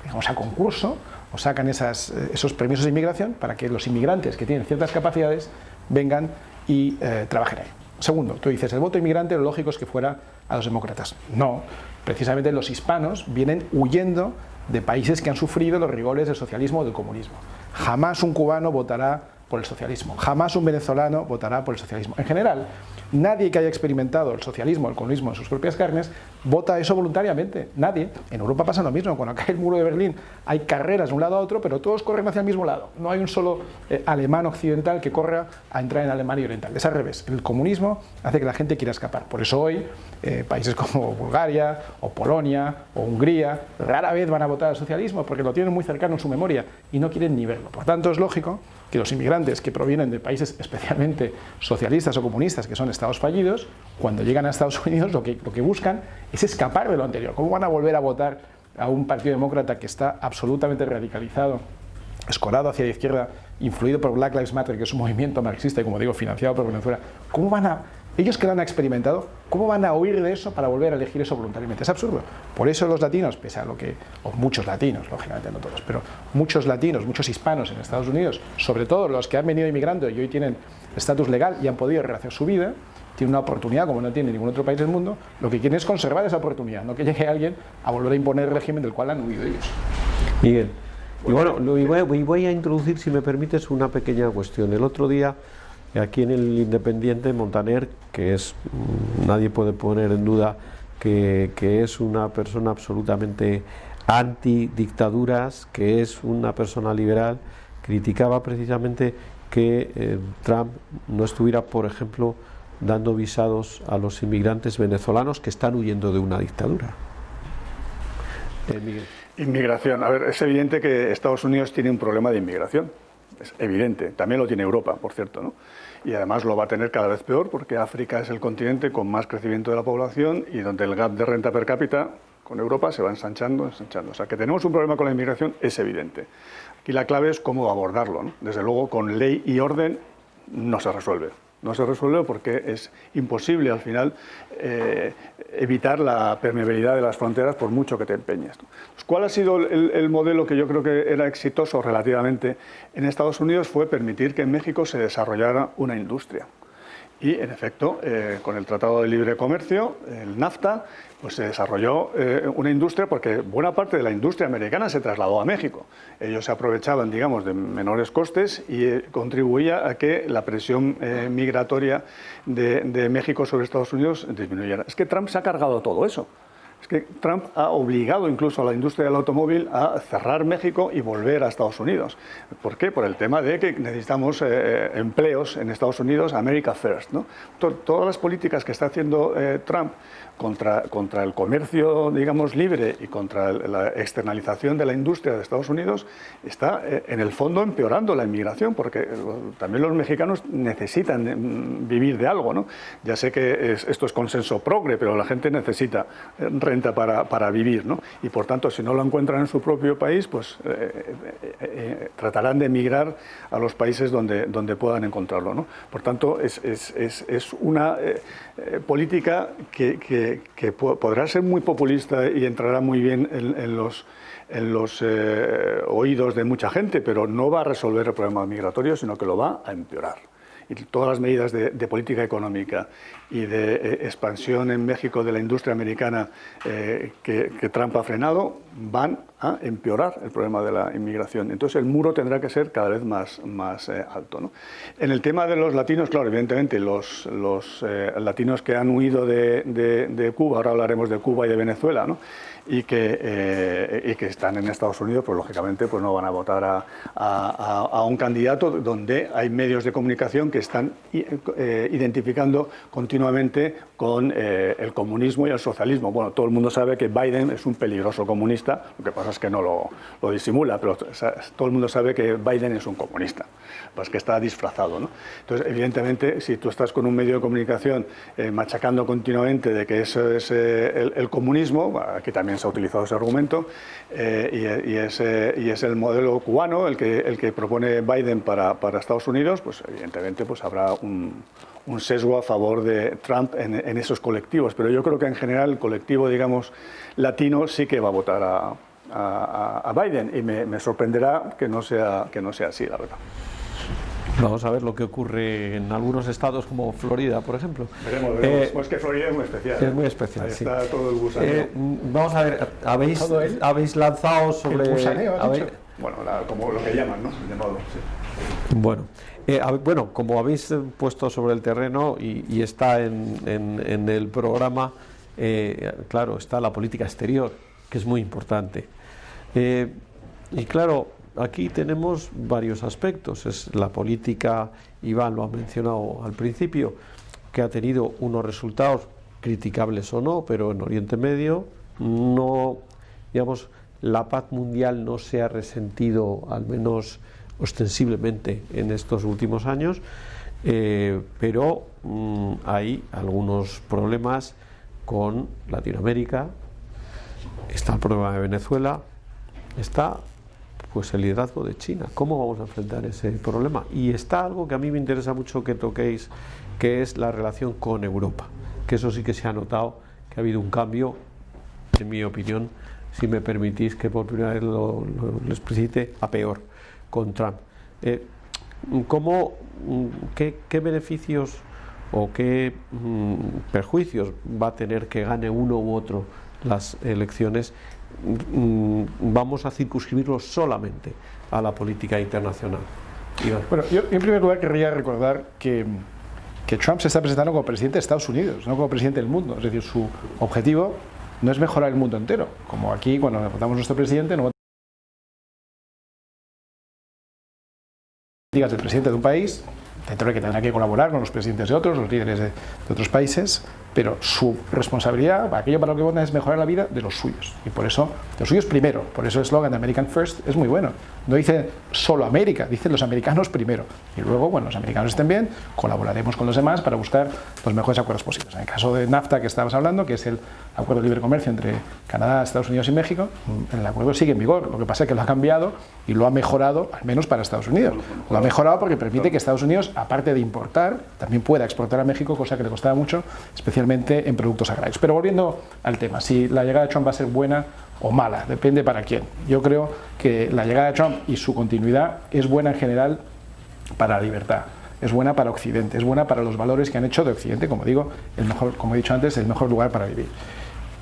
digamos, a concurso, o sacan esos permisos de inmigración para que los inmigrantes que tienen ciertas capacidades vengan y trabajen ahí. Segundo, tú dices, el voto inmigrante lo lógico es que fuera a los demócratas. No, precisamente los hispanos vienen huyendo de países que han sufrido los rigores del socialismo o del comunismo. Jamás un cubano votará por el socialismo, jamás un venezolano votará por el socialismo. En general, nadie que haya experimentado el socialismo o el comunismo en sus propias carnes vota eso voluntariamente, nadie. En Europa pasa lo mismo, cuando cae el muro de Berlín hay carreras de un lado a otro, pero todos corren hacia el mismo lado. No hay un solo alemán occidental que corra a entrar en Alemania Oriental. Es al revés, el comunismo hace que la gente quiera escapar. Por eso hoy países como Bulgaria o Polonia o Hungría rara vez van a votar al socialismo porque lo tienen muy cercano en su memoria y no quieren ni verlo. Por tanto, es lógico que los inmigrantes que provienen de países especialmente socialistas o comunistas, que son estados fallidos, cuando llegan a Estados Unidos lo que buscan es escapar de lo anterior. ¿Cómo van a volver a votar a un partido demócrata que está absolutamente radicalizado, escorado hacia la izquierda, influido por Black Lives Matter, que es un movimiento marxista y, como digo, financiado por Venezuela? ¿Cómo van a, ellos que lo han experimentado, cómo van a huir de eso para volver a elegir eso voluntariamente? Es absurdo. Por eso los latinos, pese a lo que, o muchos latinos, lógicamente no todos, pero muchos latinos, muchos hispanos en Estados Unidos, sobre todo los que han venido inmigrando y hoy tienen estatus legal y han podido rehacer su vida, tienen una oportunidad como no tiene ningún otro país del mundo, lo que quieren es conservar esa oportunidad, no que llegue alguien a volver a imponer el régimen del cual han huido ellos. Miguel, y bueno, voy a introducir, si me permites, una pequeña cuestión. El otro día, aquí en el Independiente, Montaner, que es, nadie puede poner en duda que es una persona absolutamente anti-dictaduras, que es una persona liberal, criticaba precisamente que Trump no estuviera, por ejemplo, dando visados a los inmigrantes venezolanos que están huyendo de una dictadura. Miguel. Inmigración. A ver, es evidente que Estados Unidos tiene un problema de inmigración. Es evidente. También lo tiene Europa, por cierto, ¿no? Y además lo va a tener cada vez peor porque África es el continente con más crecimiento de la población y donde el gap de renta per cápita con Europa se va ensanchando. O sea, que tenemos un problema con la inmigración es evidente. Aquí la clave es cómo abordarlo, ¿no? Desde luego, con ley y orden no se resuelve. No se resuelve porque es imposible al final evitar la permeabilidad de las fronteras por mucho que te empeñes. ¿Cuál ha sido el modelo que yo creo que era exitoso relativamente en Estados Unidos? Fue permitir que en México se desarrollara una industria. Y, en efecto, con el Tratado de Libre Comercio, el NAFTA, pues se desarrolló una industria porque buena parte de la industria americana se trasladó a México. Ellos se aprovechaban, digamos, de menores costes y contribuía a que la presión migratoria de México sobre Estados Unidos disminuyera. Es que Trump se ha cargado todo eso. Es que Trump ha obligado incluso a la industria del automóvil a cerrar México y volver a Estados Unidos. ¿Por qué? Por el tema de que necesitamos empleos en Estados Unidos, America First, ¿no? Todas las políticas que está haciendo Trump contra el comercio, digamos, libre y contra la externalización de la industria de Estados Unidos está en el fondo empeorando la inmigración, porque también los mexicanos necesitan vivir de algo, ¿no? Ya sé que esto es consenso progre, pero la gente necesita renta para vivir, ¿no? Y por tanto, si no lo encuentran en su propio país, pues tratarán de emigrar a los países donde puedan encontrarlo, ¿no? Por tanto, es una política que podrá ser muy populista y entrará muy bien en los oídos de mucha gente, pero no va a resolver el problema migratorio, sino que lo va a empeorar. Y todas las medidas de política económica y de expansión en México de la industria americana que Trump ha frenado van a empeorar el problema de la inmigración. Entonces el muro tendrá que ser cada vez más alto, ¿no? En el tema de los latinos, claro, evidentemente los latinos que han huido de Cuba, ahora hablaremos de Cuba y de Venezuela, ¿no? Y que están en Estados Unidos, pues lógicamente pues no van a votar a un candidato donde hay medios de comunicación que están identificando continuamente con el comunismo y el socialismo. Bueno, todo el mundo sabe que Biden es un peligroso comunista, lo que pasa es que no lo disimula, pero todo el mundo sabe que Biden es un comunista, pues que está disfrazado, ¿no? Entonces, evidentemente, si tú estás con un medio de comunicación machacando continuamente de que eso es el comunismo, aquí también se ha utilizado ese argumento, y es el modelo cubano el que propone Biden para Estados Unidos, pues evidentemente pues habrá un sesgo a favor de Trump en esos colectivos, pero yo creo que en general el colectivo, digamos, latino sí que va a votar a Biden, y me sorprenderá que no sea así, la verdad. Vamos a ver lo que ocurre en algunos estados como Florida, por ejemplo. Veremos. Pues que Florida es muy especial. Es muy especial, ahí sí. Está todo el gusaneo. Vamos a ver, habéis lanzado sobre... El gusaneo, Bueno, como lo que llaman, ¿no? Llamado, sí. Bueno, como habéis puesto sobre el terreno y está en el programa, claro, está la política exterior, que es muy importante. Y claro, aquí tenemos varios aspectos. Es la política, Iván lo ha mencionado al principio, que ha tenido unos resultados criticables o no, pero en Oriente Medio no, digamos, la paz mundial no se ha resentido, al menos ostensiblemente, en estos últimos años, pero hay algunos problemas con Latinoamérica. Está el problema de Venezuela, está pues el liderazgo de China. ¿Cómo vamos a enfrentar ese problema? Y está algo que a mí me interesa mucho que toquéis, que es la relación con Europa, que eso sí que se ha notado, que ha habido un cambio, en mi opinión, si me permitís que por primera vez lo explicite, a peor con Trump. ¿Qué beneficios o qué perjuicios va a tener que gane uno u otro las elecciones? Vamos a circunscribirlo solamente a la política internacional. Iván. Bueno, yo en primer lugar querría recordar que Trump se está presentando como presidente de Estados Unidos, no como presidente del mundo. Es decir, su objetivo no es mejorar el mundo entero, como aquí cuando votamos nuestro presidente no digas del presidente de un país, dentro de que tendrá que colaborar con los presidentes de otros, los líderes de otros países, pero su responsabilidad, aquello para lo que votan, es mejorar la vida de los suyos, y por eso, de los suyos primero. Por eso el eslogan de American First es muy bueno. No dice solo América, dice los americanos primero, y luego, bueno, los americanos estén bien, colaboraremos con los demás para buscar los mejores acuerdos posibles. En el caso de NAFTA, que estábamos hablando, que es el acuerdo de libre comercio entre Canadá, Estados Unidos y México, el acuerdo sigue en vigor. Lo que pasa es que lo ha cambiado y lo ha mejorado, al menos para Estados Unidos. Lo ha mejorado porque permite que Estados Unidos, aparte de importar, también pueda exportar a México, cosa que le costaba mucho, especialmente en productos agrarios. Pero volviendo al tema, si la llegada de Trump va a ser buena o mala, depende para quién. Yo creo que la llegada de Trump y su continuidad es buena en general para la libertad, es buena para Occidente, es buena para los valores que han hecho de Occidente, como digo, el mejor, como he dicho antes, el mejor lugar para vivir.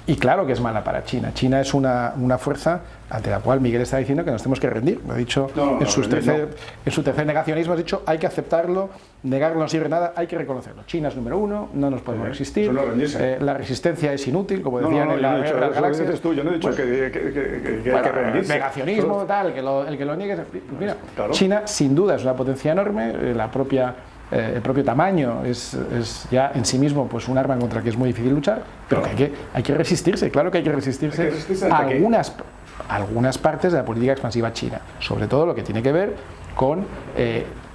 Y claro que es mala para China. China es una fuerza ante la cual Miguel está diciendo que nos tenemos que rendir. Lo ha dicho en su tercer negacionismo, ha dicho hay que aceptarlo, negarlo no sirve de nada, hay que reconocerlo. China es número uno, no nos podemos resistir, la resistencia es inútil, como decían en la guerra de las galaxias. Yo no he dicho que hay que rendirse. Negacionismo, tal, el que lo niegue. Mira, claro. China sin duda es una potencia enorme, el propio tamaño es ya en sí mismo pues un arma contra la que es muy difícil luchar, pero claro, que hay que resistirse, claro que hay que resistirse a algunas partes de la política expansiva china, sobre todo lo que tiene que ver con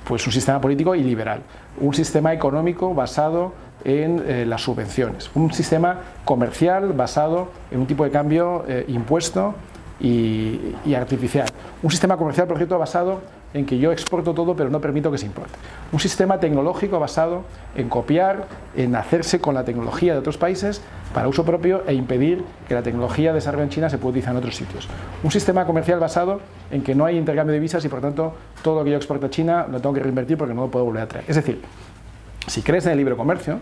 pues un sistema político iliberal, un sistema económico basado en las subvenciones. Un sistema comercial basado en un tipo de cambio impuesto y artificial. Un sistema comercial, por cierto, basado en que yo exporto todo pero no permito que se importe. Un sistema tecnológico basado en copiar, en hacerse con la tecnología de otros países para uso propio e impedir que la tecnología desarrollada en China se pueda utilizar en otros sitios. Un sistema comercial basado en que no hay intercambio de divisas y por tanto todo lo que yo exporto a China lo tengo que reinvertir porque no lo puedo volver a traer. Es decir, si crees en el libre comercio,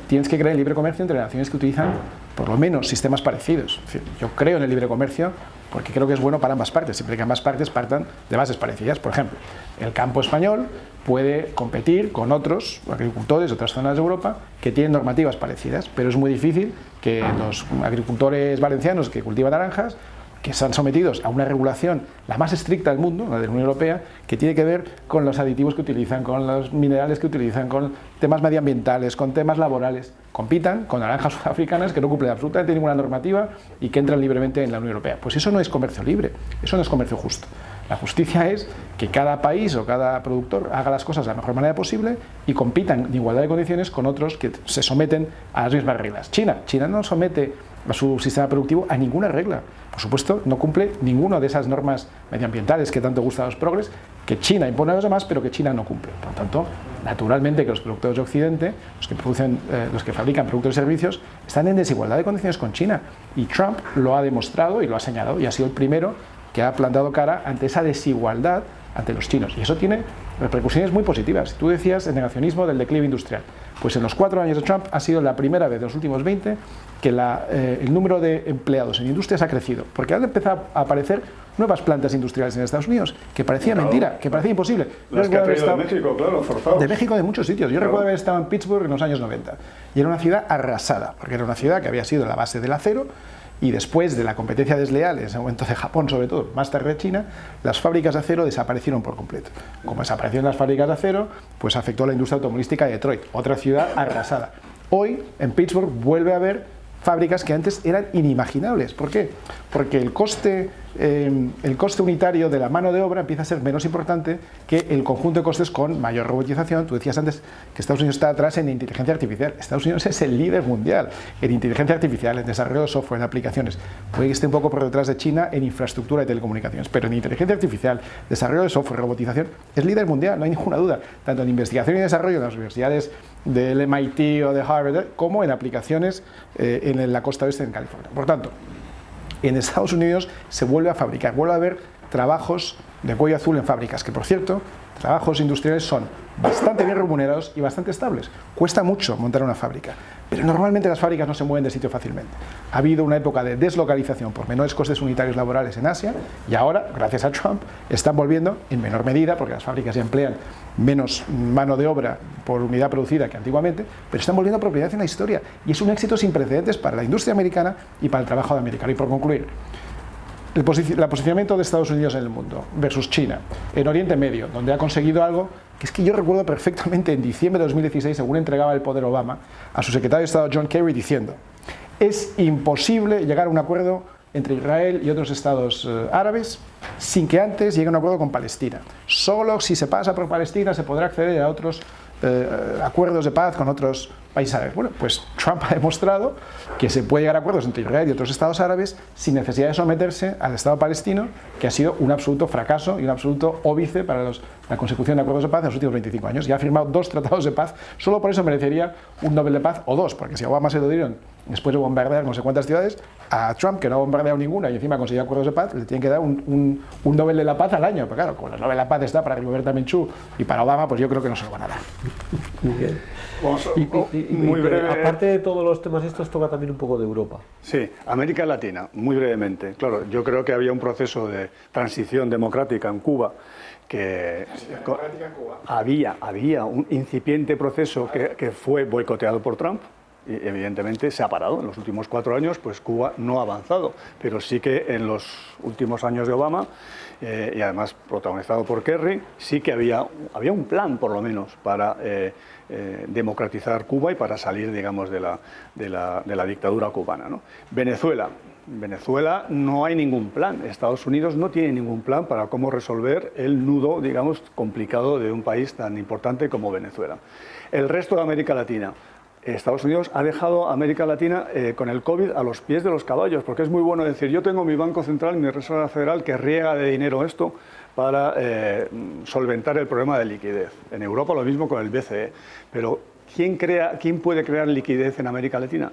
tienes que creer en el libre comercio entre naciones que utilizan por lo menos sistemas parecidos. Es decir, yo creo en el libre comercio porque creo que es bueno para ambas partes, siempre que ambas partes partan de bases parecidas. Por ejemplo, el campo español puede competir con otros agricultores de otras zonas de Europa que tienen normativas parecidas, pero es muy difícil que los agricultores valencianos que cultivan naranjas, que están sometidos a una regulación la más estricta del mundo, la de la Unión Europea, que tiene que ver con los aditivos que utilizan, con los minerales que utilizan, con temas medioambientales, con temas laborales, compitan con naranjas sudafricanas que no cumplen absolutamente ninguna normativa y que entran libremente en la Unión Europea. Pues eso no es comercio libre, eso no es comercio justo. La justicia es que cada país o cada productor haga las cosas de la mejor manera posible y compitan en igualdad de condiciones con otros que se someten a las mismas reglas. China no somete a su sistema productivo a ninguna regla. Por supuesto, no cumple ninguna de esas normas medioambientales que tanto gustan a los progres, que China impone a los demás, pero que China no cumple. Por lo tanto, naturalmente que los productores de Occidente, los que fabrican productos y servicios, están en desigualdad de condiciones con China. Y Trump lo ha demostrado y lo ha señalado, y ha sido el primero que ha plantado cara ante esa desigualdad ante los chinos. Y eso tiene repercusiones muy positivas. Tú decías el negacionismo del declive industrial. Pues en los 4 años de Trump ha sido la primera vez de los últimos 20 que el número de empleados en industrias ha crecido, porque han empezado a aparecer nuevas plantas industriales en Estados Unidos, que parecía mentira, que parecía imposible. Las que ha traído de México, claro, forzados. De México, de muchos sitios. Yo recuerdo haber estado en Pittsburgh en los años 90, y era una ciudad arrasada, porque era una ciudad que había sido la base del acero, y después de la competencia desleal, en ese momento de Japón sobre todo, más tarde de China, las fábricas de acero desaparecieron por completo. Como desaparecieron las fábricas de acero, pues afectó a la industria automovilística de Detroit, otra ciudad arrasada. Hoy, en Pittsburgh, vuelve a haber fábricas que antes eran inimaginables. ¿Por qué? Porque el coste unitario de la mano de obra empieza a ser menos importante que el conjunto de costes con mayor robotización. Tú decías antes que Estados Unidos está atrás en inteligencia artificial. Estados Unidos es el líder mundial en inteligencia artificial, en desarrollo de software, en aplicaciones. Puede que esté un poco por detrás de China en infraestructura de telecomunicaciones, pero en inteligencia artificial, desarrollo de software, robotización, es líder mundial, no hay ninguna duda, tanto en investigación y desarrollo en las universidades del MIT o de Harvard, como en aplicaciones en la costa oeste en California. Por tanto, en Estados Unidos se vuelve a fabricar, vuelve a haber trabajos de cuello azul en fábricas, que por cierto, trabajos industriales son bastante bien remunerados y bastante estables. Cuesta mucho montar una fábrica, pero normalmente las fábricas no se mueven de sitio fácilmente. Ha habido una época de deslocalización por menores costes unitarios laborales en Asia y ahora, gracias a Trump, están volviendo en menor medida, porque las fábricas ya emplean menos mano de obra por unidad producida que antiguamente, pero están volviendo a propiedad en la historia y es un éxito sin precedentes para la industria americana y para el trabajo de americano. Y por concluir, el posicionamiento de Estados Unidos en el mundo versus China, en Oriente Medio, donde ha conseguido algo que es que yo recuerdo perfectamente en diciembre de 2016, según entregaba el poder Obama a su secretario de Estado John Kerry, diciendo: es imposible llegar a un acuerdo entre Israel y otros estados árabes sin que antes llegue a un acuerdo con Palestina. Solo si se pasa por Palestina se podrá acceder a otros acuerdos de paz con otros países árabes. Bueno, pues Trump ha demostrado que se puede llegar a acuerdos entre Israel y otros estados árabes sin necesidad de someterse al Estado palestino, que ha sido un absoluto fracaso y un absoluto óbice para la consecución de acuerdos de paz en los últimos 25 años. Ya ha firmado 2 tratados de paz, solo por eso merecería un Nobel de Paz o 2, porque si a Obama se lo dieron después de bombardear no sé cuántas ciudades, a Trump, que no ha bombardeado ninguna y encima ha conseguido acuerdos de paz, le tienen que dar un Nobel de la Paz al año. Pero claro, como el Nobel de la Paz está para Rigoberta Menchú y para Obama, pues yo creo que no se lo van a dar. Muy breve. Aparte de todos los temas estos, toca también un poco de Europa. Sí, América Latina, muy brevemente. Claro, yo creo que había un proceso de transición democrática en Cuba que había un incipiente proceso que fue boicoteado por Trump. Y evidentemente se ha parado. En los últimos 4 años, pues Cuba no ha avanzado, pero sí que en los últimos años de Obama, y además protagonizado por Kerry, sí que había un plan, por lo menos, para democratizar Cuba y para salir, digamos, de la dictadura cubana, ¿no? Venezuela no hay ningún plan. Estados Unidos no tiene ningún plan para cómo resolver el nudo, digamos, complicado de un país tan importante como Venezuela. El resto de América Latina, Estados Unidos ha dejado a América Latina con el COVID a los pies de los caballos, porque es muy bueno decir, yo tengo mi Banco Central, mi Reserva Federal, que riega de dinero esto para solventar el problema de liquidez. En Europa lo mismo con el BCE, pero ¿quién puede crear liquidez en América Latina?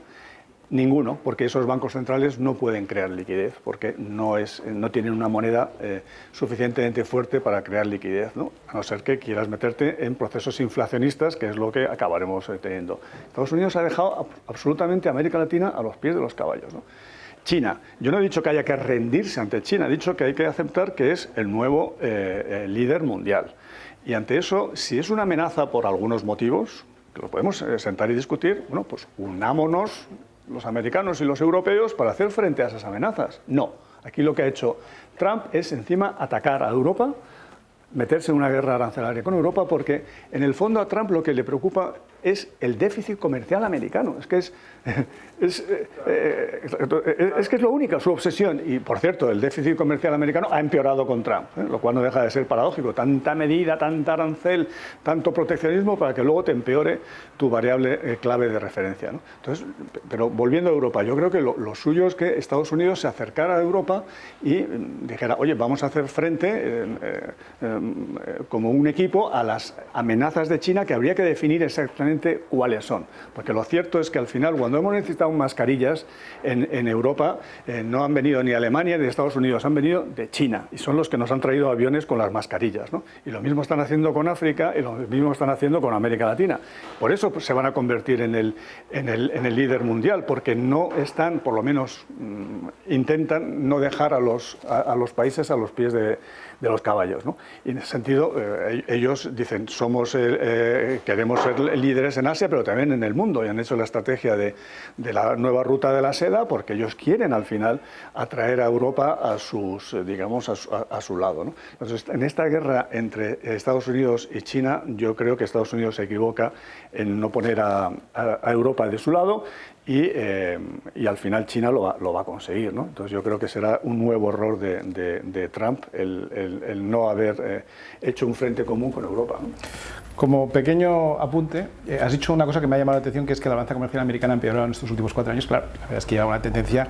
Ninguno, porque esos bancos centrales no pueden crear liquidez, porque no tienen una moneda suficientemente fuerte para crear liquidez, ¿no? A no ser que quieras meterte en procesos inflacionistas, que es lo que acabaremos teniendo. Estados Unidos ha dejado absolutamente a América Latina a los pies de los caballos, ¿no? China, yo no he dicho que haya que rendirse ante China, he dicho que hay que aceptar que es el nuevo líder mundial. Y ante eso, si es una amenaza por algunos motivos, que lo podemos sentar y discutir, bueno, pues unámonos los americanos y los europeos para hacer frente a esas amenazas. No, aquí lo que ha hecho Trump es encima atacar a Europa, meterse en una guerra arancelaria con Europa, porque en el fondo a Trump lo que le preocupa es el déficit comercial americano. Es que es lo único, su obsesión. Y, por cierto, el déficit comercial americano ha empeorado con Trump, lo cual no deja de ser paradójico. Tanta medida, tanta arancel, tanto proteccionismo para que luego te empeore tu variable clave de referencia, ¿no? Entonces, pero volviendo a Europa, yo creo que lo suyo es que Estados Unidos se acercara a Europa y dijera, oye, vamos a hacer frente como un equipo a las amenazas de China, que habría que definir exactamente cuáles son, porque lo cierto es que al final, cuando hemos necesitado mascarillas en Europa, no han venido ni Alemania ni Estados Unidos, han venido de China, y son los que nos han traído aviones con las mascarillas, ¿no? Y lo mismo están haciendo con África y lo mismo están haciendo con América Latina. Por eso pues, se van a convertir en el líder mundial, porque no están, por lo menos intentan no dejar a los países a los pies de los caballos, ¿no? Y en ese sentido, ellos dicen, queremos ser líderes en Asia, pero también en el mundo, y han hecho la estrategia de la nueva ruta de la seda, porque ellos quieren al final atraer a Europa a sus, digamos, a su lado, ¿no? Entonces, en esta guerra entre Estados Unidos y China, yo creo que Estados Unidos se equivoca en no poner a Europa de su lado, y al final China lo va a conseguir, ¿no? Entonces yo creo que será un nuevo error de Trump el no haber hecho un frente común con Europa, ¿no? Como pequeño apunte, has dicho una cosa que me ha llamado la atención, que es que la balanza comercial americana ha empeorado en estos últimos 4 años. Claro, la verdad es que lleva una tendencia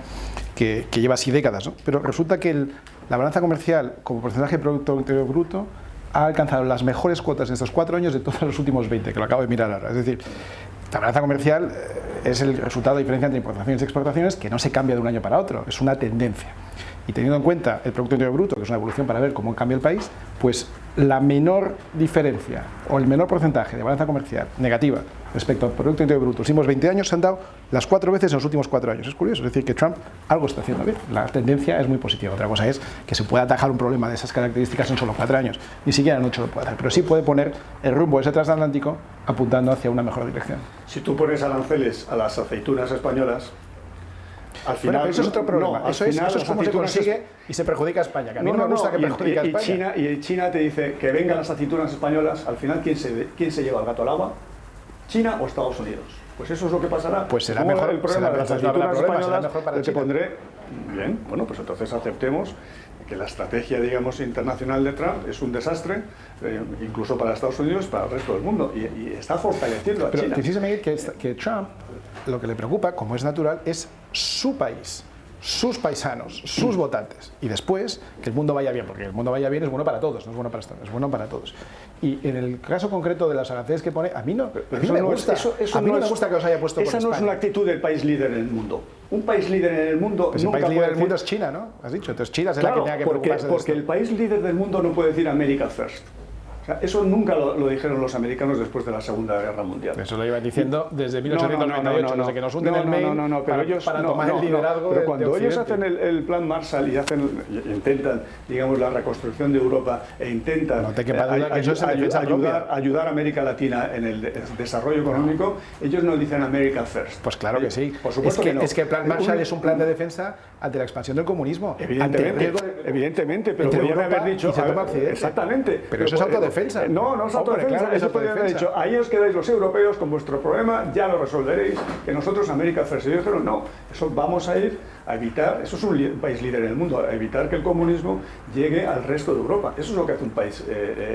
que lleva así décadas, ¿no? Pero resulta que la balanza comercial como porcentaje de Producto Interior Bruto ha alcanzado las mejores cuotas en estos 4 años de todos los últimos 20, que lo acabo de mirar ahora. Es decir, la balanza comercial es el resultado de diferencia entre importaciones y exportaciones, que no se cambia de un año para otro, es una tendencia. Y teniendo en cuenta el Producto Interior Bruto, que es una evolución para ver cómo cambia el país, pues la menor diferencia o el menor porcentaje de balanza comercial negativa respecto al Producto Interior Bruto los últimos 20 años se han dado las 4 veces en los últimos 4 años. Es curioso, es decir, que Trump algo está haciendo bien. La tendencia es muy positiva. Otra cosa es que se pueda atajar un problema de esas características en solo 4 años. Ni siquiera en 8 lo puede hacer, pero sí puede poner el rumbo de ese transatlántico apuntando hacia una mejor dirección. Si tú pones aranceles a las aceitunas españolas, al final, bueno, pero eso es otro problema. No, eso es como se consigue y se perjudica a España. Que a mí no me gusta que perjudique a España. Y China te dice que vengan las aceitunas españolas, al final, ¿quién se lleva el gato al agua? ¿China o Estados Unidos? Pues eso es lo que pasará. Pues será mejor. El problema de las aceitunas españolas, para te pondré. Bien, bueno, pues entonces aceptemos que la estrategia, digamos, internacional de Trump es un desastre, incluso para Estados Unidos y para el resto del mundo, y está fortaleciendo a China. Pero difícilmente que Trump, lo que le preocupa, como es natural, es su país, sus paisanos, sus votantes, y después que el mundo vaya bien, porque el mundo vaya bien es bueno para todos, no es bueno para Estados, es bueno para todos. Y en el caso concreto de las aranceles que pone, a mí no me gusta que os haya puesto esa por no España. Es una actitud del país líder en el mundo. Un país líder en el mundo pues nunca el país líder puede del mundo es China, ¿no? Has dicho, entonces China será claro, la que tenga que preocuparse de porque esto. el país líder del mundo no puede decir America First. O sea, eso nunca lo dijeron los americanos después de la Segunda Guerra Mundial. Eso lo iban diciendo desde 1898, desde que nos hunden el mail para tomar el liderazgo. Pero cuando ellos hacen el plan Marshall y intentan, digamos, la reconstrucción de Europa intentan ayudar a América Latina en el desarrollo económico, ellos no dicen America First. Pues claro que sí. Por supuesto es que el plan Marshall es un plan de defensa ante la expansión del comunismo. Evidentemente, pero podrían haber dicho exactamente. Pero eso es autodefensa. No es autodefensa. Claro, eso podrían haber dicho, ahí os quedáis los europeos con vuestro problema, ya lo resolveréis, que nosotros América First. Y ellos dijeron, no, eso vamos a ir a evitar, eso es un país líder en el mundo, a evitar que el comunismo llegue al resto de Europa. Eso es lo que hace un país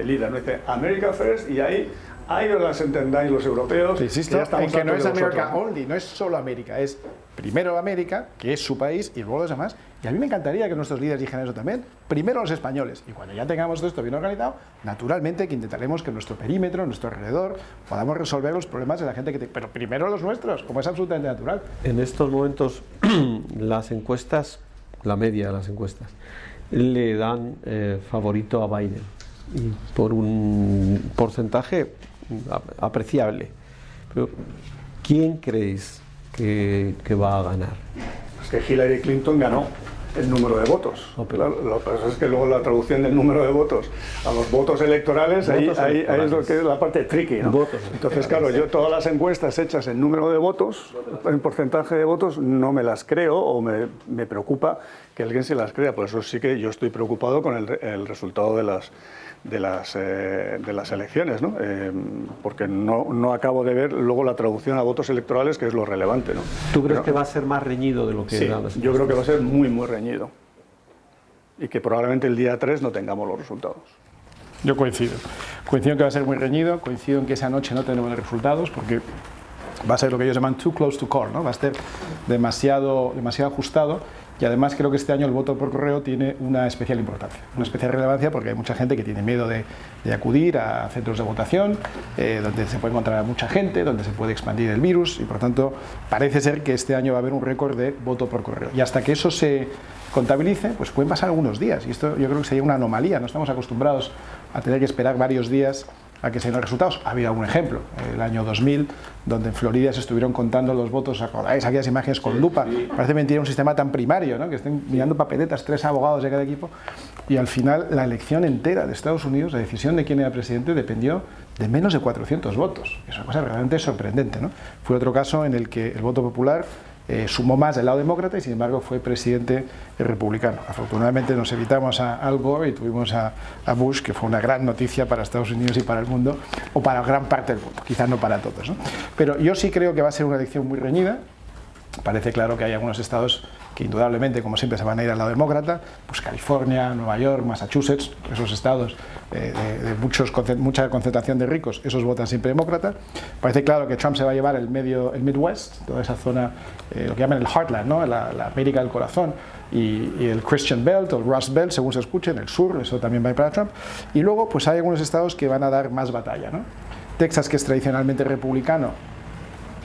líder, no dice America First y ahí ahí os las entendáis los europeos. Insisto, que ya estamos en que no hartos es de America vosotros, ¿no? only, no es solo América, es primero América, que es su país, y luego los demás. Y a mí me encantaría que nuestros líderes dijeran eso también, primero los españoles. Y cuando ya tengamos todo esto bien organizado, naturalmente que intentaremos que en nuestro perímetro, en nuestro alrededor, podamos resolver los problemas de la gente pero primero los nuestros, como es absolutamente natural. En estos momentos las encuestas, la media de las encuestas, le dan favorito a Biden, y por un porcentaje apreciable. Pero ¿quién creéis que va a ganar? Es que Hillary Clinton ganó el número de votos. No, pero- Lo que pasa es que luego la traducción del número de votos a los votos electorales, ahí es lo que es la parte tricky, ¿no? Votos Entonces, claro, yo todas las encuestas hechas en número de votos, en porcentaje de votos, no me las creo o me preocupa que alguien se las crea. Por eso sí que yo estoy preocupado con el resultado de las elecciones, ¿no? Porque no acabo de ver luego la traducción a votos electorales, que es lo relevante, ¿no? ¿Tú crees Pero- que va a ser más reñido de lo que Sí, dan las yo creo encuestas? que va a ser muy, muy reñido. Y que probablemente el día 3 no tengamos los resultados. Yo coincido en que va a ser muy reñido, coincido en que esa noche no tenemos los resultados, porque va a ser lo que ellos llaman too close to call, ¿no? Va a estar demasiado ajustado. Y además creo que este año el voto por correo tiene una especial importancia, una especial relevancia, porque hay mucha gente que tiene miedo de acudir a centros de votación, donde se puede encontrar a mucha gente, donde se puede expandir el virus, y por tanto parece ser que este año va a haber un récord de voto por correo. Y hasta que eso se contabilice, pues pueden pasar algunos días, y esto yo creo que sería una anomalía. No estamos acostumbrados a tener que esperar varios días a que se den los resultados. Ha habido algún ejemplo, el año 2000, donde en Florida se estuvieron contando los votos. ¿Acordáis aquellas imágenes con lupa? Parece mentira un sistema tan primario, ¿no? Que estén mirando papeletas, 3 abogados de cada equipo, y al final la elección entera de Estados Unidos, la decisión de quién era presidente, dependió de menos de 400 votos. Es una cosa realmente sorprendente, ¿no? Fue otro caso en el que el voto popular sumó más del lado demócrata y sin embargo fue presidente republicano. Afortunadamente nos evitamos a Al Gore y tuvimos a Bush, que fue una gran noticia para Estados Unidos y para el mundo, o para gran parte del mundo, quizás no para todos, ¿no? Pero yo sí creo que va a ser una elección muy reñida. Parece claro que hay algunos estados que indudablemente, como siempre, se van a ir al lado demócrata, pues California, Nueva York, Massachusetts, esos estados de mucha concentración de ricos, esos votan siempre demócratas. Parece claro que Trump se va a llevar el Midwest, toda esa zona, lo que llaman el Heartland, ¿no? la América del corazón, y el Christian Belt o el Rust Belt, según se escuche, en el sur, eso también va a ir para Trump. Y luego pues hay algunos estados que van a dar más batalla, ¿no? Texas, que es tradicionalmente republicano,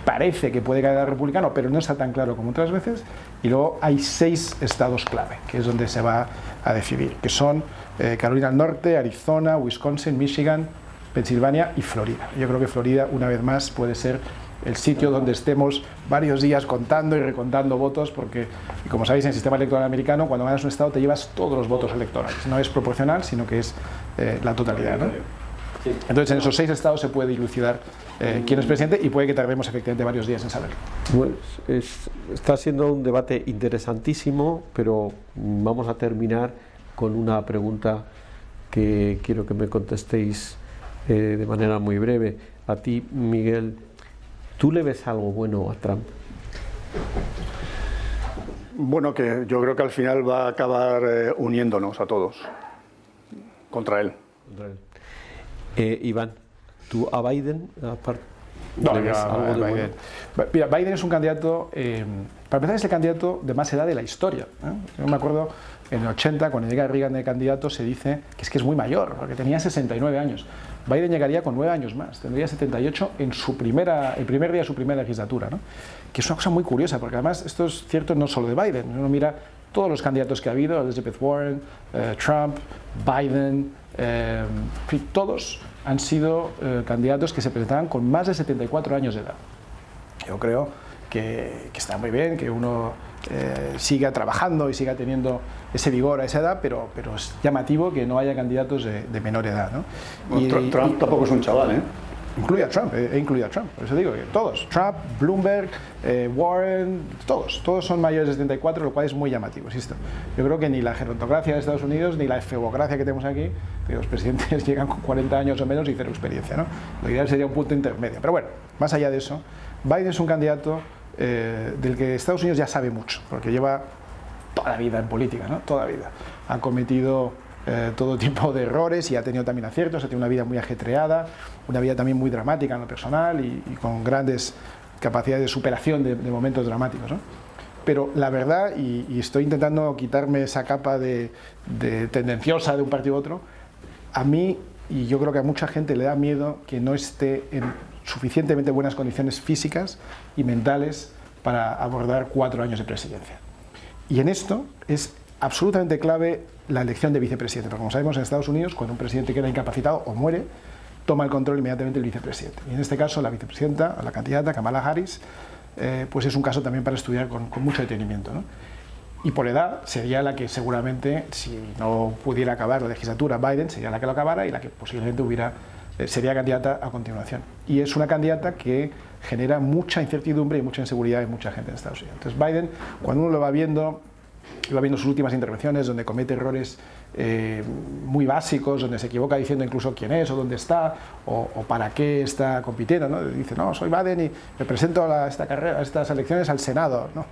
parece que puede quedar republicano, pero no está tan claro como otras veces. Y luego hay 6 estados clave, que es donde se va a decidir, que son Carolina del Norte, Arizona, Wisconsin, Michigan, Pensilvania y Florida. Yo creo que Florida, una vez más, puede ser el sitio donde estemos varios días contando y recontando votos, porque, como sabéis, en el sistema electoral americano, cuando ganas un estado te llevas todos los votos electorales. No es proporcional, sino que es la totalidad, ¿no? Entonces, en esos 6 estados se puede dilucidar quién es presidente, y puede que tardemos efectivamente varios días en saberlo. Pues está siendo un debate interesantísimo, pero vamos a terminar con una pregunta que quiero que me contestéis de manera muy breve. A ti, Miguel, ¿tú le ves algo bueno a Trump? Bueno, que yo creo que al final va a acabar uniéndonos a todos contra él. Iván, ¿tú a Biden No, le ves algo de bueno? Biden. Mira, Biden es un candidato, para empezar, es el candidato de más edad de la historia, ¿eh? Yo me acuerdo en el 80, cuando llega Reagan de candidato, se dice que es muy mayor, porque tenía 69 años. Biden llegaría con 9 años más, tendría 78 en el primer día de su primera legislatura, ¿no? Que es una cosa muy curiosa, porque además esto es cierto no solo de Biden. Uno mira todos los candidatos que ha habido, Elizabeth Warren, Trump, Biden, en fin, todos han sido candidatos que se presentaban con más de 74 años de edad. Yo creo que está muy bien que uno siga trabajando y siga teniendo ese vigor a esa edad, pero es llamativo que no haya candidatos de menor edad, ¿no? Bueno, Trump tampoco es un chaval, ¿eh? Incluye a Trump, he incluido a Trump, por eso digo que todos, Trump, Bloomberg, Warren, todos son mayores de 74, lo cual es muy llamativo, insisto. Yo creo que ni la gerontocracia de Estados Unidos ni la efebocracia que tenemos aquí, que los presidentes llegan con 40 años o menos y cero experiencia, ¿no? Lo ideal sería un punto intermedio. Pero bueno, más allá de eso, Biden es un candidato del que Estados Unidos ya sabe mucho, porque lleva toda la vida en política, ¿no? Toda la vida. Ha cometido todo tipo de errores y ha tenido también aciertos, ha tenido una vida muy ajetreada, una vida también muy dramática en lo personal y con grandes capacidades de superación de momentos dramáticos, ¿no? Pero la verdad, y estoy intentando quitarme esa capa de tendenciosa de un partido u otro, a mí, y yo creo que a mucha gente le da miedo que no esté en suficientemente buenas condiciones físicas y mentales para abordar 4 años de presidencia. Y en esto es absolutamente clave la elección de vicepresidente, porque como sabemos en Estados Unidos, cuando un presidente queda incapacitado o muere, toma el control inmediatamente el vicepresidente. Y en este caso la vicepresidenta, la candidata Kamala Harris, pues es un caso también para estudiar con mucho detenimiento, ¿no? Y por edad sería la que seguramente, si no pudiera acabar la legislatura, Biden sería la que lo acabara y la que posiblemente sería candidata a continuación. Y es una candidata que genera mucha incertidumbre y mucha inseguridad en mucha gente en Estados Unidos. Entonces Biden, cuando uno lo va viendo sus últimas intervenciones donde comete errores muy básicos, donde se equivoca diciendo incluso quién es o dónde está o para qué está compitiendo, ¿no? Dice, no, soy Biden y me presento a estas elecciones al Senado, ¿no?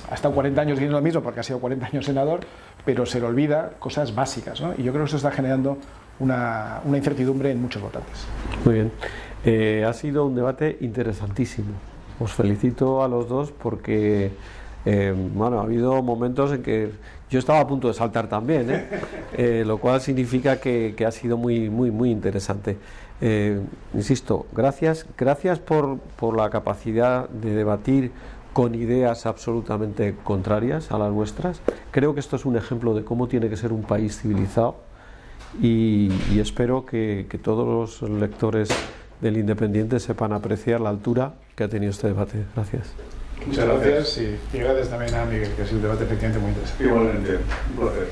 Ha estado 40 años diciendo lo mismo porque ha sido 40 años senador, pero se le olvida cosas básicas, ¿no? Y yo creo que eso está generando una incertidumbre en muchos votantes. Muy bien. Ha sido un debate interesantísimo. Os felicito a los dos porque bueno, ha habido momentos en que yo estaba a punto de saltar también, lo cual significa que ha sido muy interesante. Insisto, gracias por la capacidad de debatir con ideas absolutamente contrarias a las vuestras. Creo que esto es un ejemplo de cómo tiene que ser un país civilizado y espero que todos los lectores del Independiente sepan apreciar la altura que ha tenido este debate. Gracias. Muchas gracias y gracias también a Miguel, que ha sido un debate efectivamente muy interesante. Igualmente, un placer.